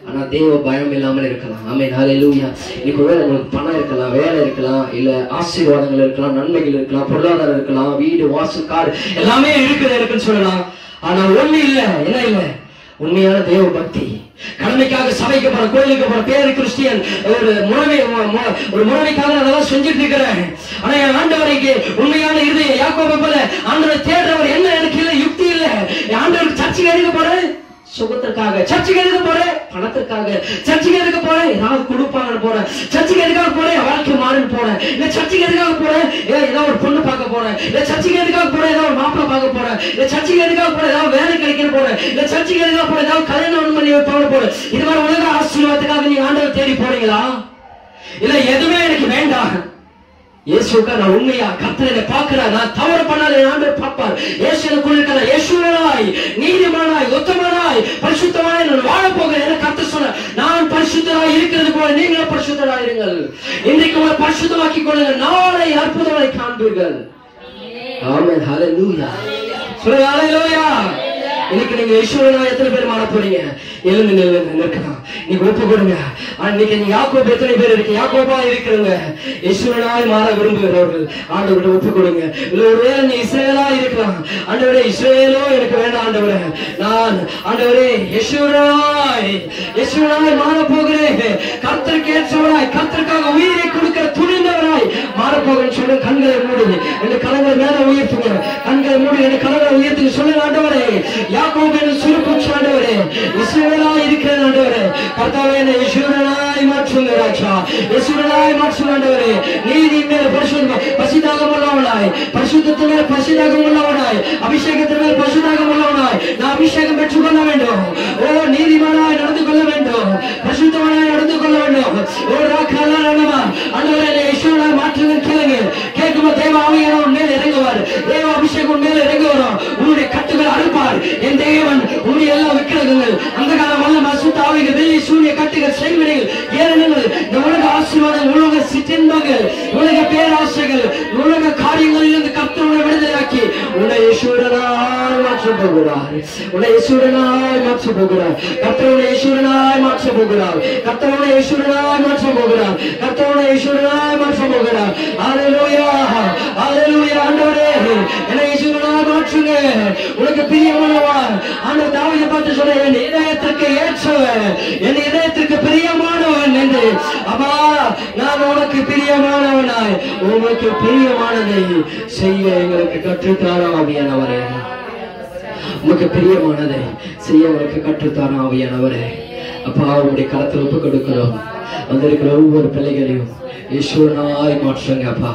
ஆனா தேவ பயம் இல்லாமல் இருக்கலாம். ஆமென். ஹல்லேலூயா. இன்னைக்கு ஒருவேளை உங்களுக்கு பணம் இருக்கலாம், வேலை இருக்கலாம், இல்ல ஆசீர்வாதங்கள் இருக்கலாம், நன்மைகள் இருக்கலாம், பொருளாதாரம் இருக்கலாம், வீடு, வாசல், கார் எல்லாமே இருக்குன்னு சொல்லலாம். ஆனா ஒண்ணு இல்ல, என்ன இல்ல? உண்மையான தேவ பக்தி. கடமைக்காக சபைக்கு போற, கோயிலுக்கு போற, பேரு கிறிஸ்டியன், ஒரு முறைமைக்காக அதெல்லாம் செஞ்சுட்டு இருக்கிறேன். ஆனா என் ஆண்டவரைக்கு உண்மையான இருதயம் யாக்கோபை போல ஆண்டவரை தேடுறவர் என்ன எனக்கு இல்ல, யுக்தி இல்ல. என் ஆண்டவருக்கு சர்ச்சைக்கு எதுக்கு போறேன்? சுகத்திற்காக. சர்ச்சைக்கு எதுக்கு போறேன்? பணத்திற்காக. சர்ச்சைக்கு எதுக்கு போறேன்? ஏதாவது கொடுப்பாங்கன்னு போறேன். சர்ச்சைக்கு எதுக்காக போறேன்? வாழ்க்கை மாறுன்னு போறேன். இல்ல சர்ச்சைக்கு எதுக்காக போறேன்? ஏதாவது ஒரு பொண்ணு பார்க்க போறேன். இல்ல சர்ச்சைக்கு எதுக்காக போறேன்? ஏதாவது ஒரு மாப்பிள்ளை பார்க்க போறேன். இல்ல சர்ச்சைக்கு எதுக்காக போறேன்? ஏதாவது வேலை கிடைக்கணும் போறேன். இல்ல சர்ச்சைக்கு எதுக்காக போறேன்? ஏதாவது கல்யாணம் பண்ணி வைப்பாங்க போறேன். இது மாதிரி உலக ஆசீர்வாதத்துக்காக நீங்க ஆண்டவர் தேடி போறீங்களா? இல்ல எதுவுமே எனக்கு வேண்டாம், இயேசுக்கா நான் உண்மையா கர்த்தரை பார்க்கிறார், நான் தவறு பண்ணாத ஆண்டவர் பார்ப்பார். இயேசுக்குள் இருக்கிற இயேசுவாய் நீதிமானாய் உத்தமனாய் பரிசுத்தமாய் நான் வாழ போகிறேன் என கர்த்தர் சொன்னார். நான் பரிசுத்தராய் இருக்கிறது போல நீங்களும் பரிசுத்தராய் இருங்கள். இன்றைக்கு உங்களை பரிசுத்தமாக்கிக் கொள்ளுங்கள், நாளை அற்புதமாய் காண்பீர்கள். ஆமென். ஹல்லேலூயா. சொல்லுங்க ஹல்லேலூயா. இன்னைக்கு நீங்க ஈஸ்வரனா எத்தனை பேர் மாற போறீங்க? எழுந்து நிற்கலாம். நீங்க ஒப்பு கொடுங்க. இன்னைக்கு நீங்க யாக்கோபு எத்தனை பேர் இருக்கு? யாக்கோபா இருக்கிறவங்க ஈஸ்வரனாய் மாற விரும்புகிறவர்கள் ஆண்டவரை ஒப்பு கொடுங்க. இல்ல ஒருவேளை நீ இஸ்ரவேலா இருக்கலாம், ஆண்டவரே இஸ்ரவேலோ எனக்கு வேண்டாம் ஆண்டவரே, நான் ஆண்டவரே ஈஸ்வரனாய் மாற போகிறேன், கர்த்தருக்கு ஏற்றவராய், கர்த்தருக்காக உயிரை கொடுக்கிற துணிந்தவராய் மாற போகிறேன்னு சொல்லி கண்களை மூடுது. ரெண்டு கரங்களை மேல உயர்த்துங்க, கண்களை மூடி ரெண்டு கரங்களை உயர்த்துங்க. சொல்லுங்க ஆண்டவரே யாக்கோபு என்று சுருக்குச்சு ஆண்டவரே, இஸ்ரவேலா இருக்கிற ஆண்டவரே, கர்த்தாவே என்னை ஈஸ்வரனாய் மாற்றுங்க. ராஜா இயேசுவினாய் மாற்றுங்க ஆண்டவரே. நீதி மேல் பரிசுத்தம் உள்ளவனாய், பரிசுத்தத்தின் மேல் பரிசுத்தம் உள்ளவனாய், அபிஷேகத்தின் மேல் பரிசுத்தம் உள்ளவனாய் நான் அபிஷேகம் பெற்றுக் கொள்ள வேண்டும். ஓ நீதிமானாய் நடந்து கொள்ள வேண்டும், பரிசுத்தமானாய் நடந்து கொள்ள வேண்டும். ஓ ராக்காலா நலமா ஆண்டவரே இயேசுவினாய் மாற்றுங்க கேளுங்க. கேட்கும் தேவ ஆவியானவர் மேல் இறங்குவார், தேவ அபிஷேகம் மேல் இறங்கி வரும். உன்னுடைய கட்டுகள் அறுப்பார் என் தேவன். உன்னுடைய எல்லா விக்கிரகங்கள் அந்த காலம் வல்ல அசுத்த ஆவிகள் வெளியே சூரிய கட்டுகள் செய்வினைகள் ஏறெனங்கள் இந்த உலக ஆசீர்வாதங்கள், உலக சிற்றின்பங்கள், உலக பேராசைகள், உலக காரியங்களில் இருந்து கர்த்தரை விடுதலையாக்கி உன்னை ஈஸ்வரனாய் மாற்றப் போகிறார். உன்னை ஈஸ்வரனாய் மாற்றப் போகிறார். கர்த்தரை ஈஸ்வரனாய் மாற்றப் போகிறார். கர்த்தரை ஈஸ்வரனாய் மாற்றப் போகிறார். கர்த்தரை ஈஸ்வரனாய் மாற்றப் போகிறார். ஹல்லேலூயா ஹல்லேலூயா. ஆண்டவரே என்னை ஈஸ்வரனாய் மாற்றுங்க. உனக்கு பிரியமானவர் ஆண்டவர் தாவீதை பார்த்து சொல்ற என் இதயத்திற்கு ஏற்றவன், என் இதயத்திற்கு பிரியமானவன் என்று. அப்பா நான் உனக்கு பிரியமானவனாய் உனக்கு பிரியமானதை செய்ய எங்களுக்கு கற்றுத்தார ஆவியானவரே. உனக்கு பிரியமானதை செய்ய உங்களுக்கு கற்றுத்தார ஆவியானவரே. அப்பா உங்களுடைய கரத்தில் ஒப்பு கொடுக்கிறோம். வந்திருக்கிற ஒவ்வொரு பிள்ளைகளையும் ஈஸ்வரனாய் மாற்றுங்க அப்பா.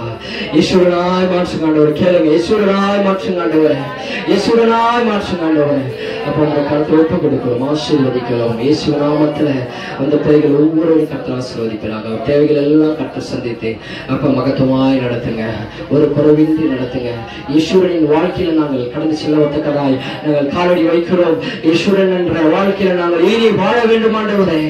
ஈஸ்வரனாய் மாற்றுங்க ஆண்டவரே. கேளுங்க, ஈஸ்வரனாய் மாற்றுங்க ஆண்டவரே. ஈஸ்வரனாய் மாற்றுங்க ஆண்டவரே. அப்ப அந்த கருத்தை ஒப்பு கொடுக்கிறோம், ஆசீர்வதிக்கிறோம். இயேசு நாமத்துல அந்த பிள்ளைகள் ஒவ்வொரு கருத்தில் ஆசீர்வதிக்கிறாங்க. தேவைகள் எல்லாம் கற்று சந்தித்து அப்ப மகத்துவமாய் நடத்துங்க, ஒரு குறைவின்றி நடத்துங்க. ஈஸ்வரனின் வாழ்க்கையில நாங்கள் கடந்து செல்லத்தக்கதாய் நாங்கள் காலடி வைக்கிறோம். ஈஸ்வரன் என்ற வாழ்க்கையில நாங்கள் இனி வாழ வேண்டும் ஆண்டவரே.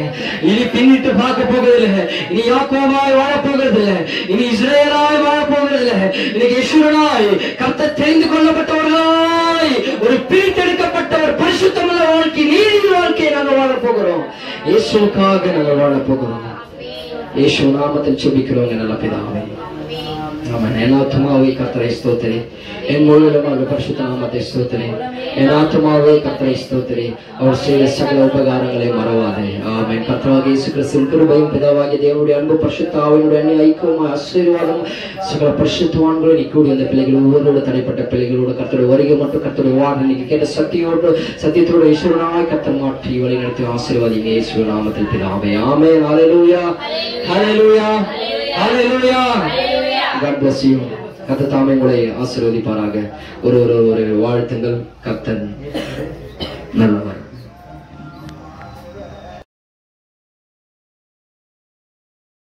இனி பின்னிட்டு பார்க்க போவதில்லை, இனி யாக்கோபாய் வாழ போகிறதில்லை, இனி இஸ்ரேலாய் வாழ போகிறதில்லை. இன்னைக்கு ஈஸ்வரனாய் கர்த்தர் தெரிந்து கொள்ளப்பட்டவர்களாய் ஒரு பிரித்தெடுக்கப்பட்ட ஒரு பரிசுத்தமுள்ள வாழ்க்கை, நீதியின் வாழ்க்கையை நாங்கள் வாழ போகிறோம். இயேசுவுக்காக நாங்கள் வாழ போகிறோம். இயேசு நாமத்தில் ஜெபிக்கிறோம் நல்ல பிதாவே. ஆமென். என் ஆத்துமாவே கர்த்தரை ஸ்தோத்திரி, என் முழுவதுமாக பரிசுத்த நாமத்தை ஸ்தோத்திரி. என் ஆத்துமாவே கர்த்தரை ஸ்தோத்திரி, அவர் செய்த சகல உபகாரங்களை மறவாதே. ஆமென். கர்த்தராகிய இயேசு கிறிஸ்துவின் கிருபையும் பிதாவாகிய தேவனுடைய அன்பு பரிசுத்த ஆவியினுடைய அன்னை ஐக்கியமும் ஆசீர்வாதம் சகல பரிசுத்தவான்களும் கூடி அந்த பிள்ளைகள் ஒவ்வொரு தடைப்பட்ட பிள்ளைகளோட கர்த்தருடைய வருகை மட்டும் கர்த்தருடைய வார்த்தை இன்னைக்கு கேட்ட சத்தியத்தோட ஈஸ்வரனாய் கர்த்தர் மாற்றி வழி நடத்தி ஆசீர்வாதிங்க இயேசு நாமத்தில் பிதாவே. ஆமென். ஹல்லேலூயா ஹல்லேலூயா ஹல்லேலூயா. God bless you. கர்த்தர் தாமே உங்களை ஆசீர்வதிப்பாராக. ஒரு வாழ்த்துங்கள். கர்த்தர் நல்லவர்.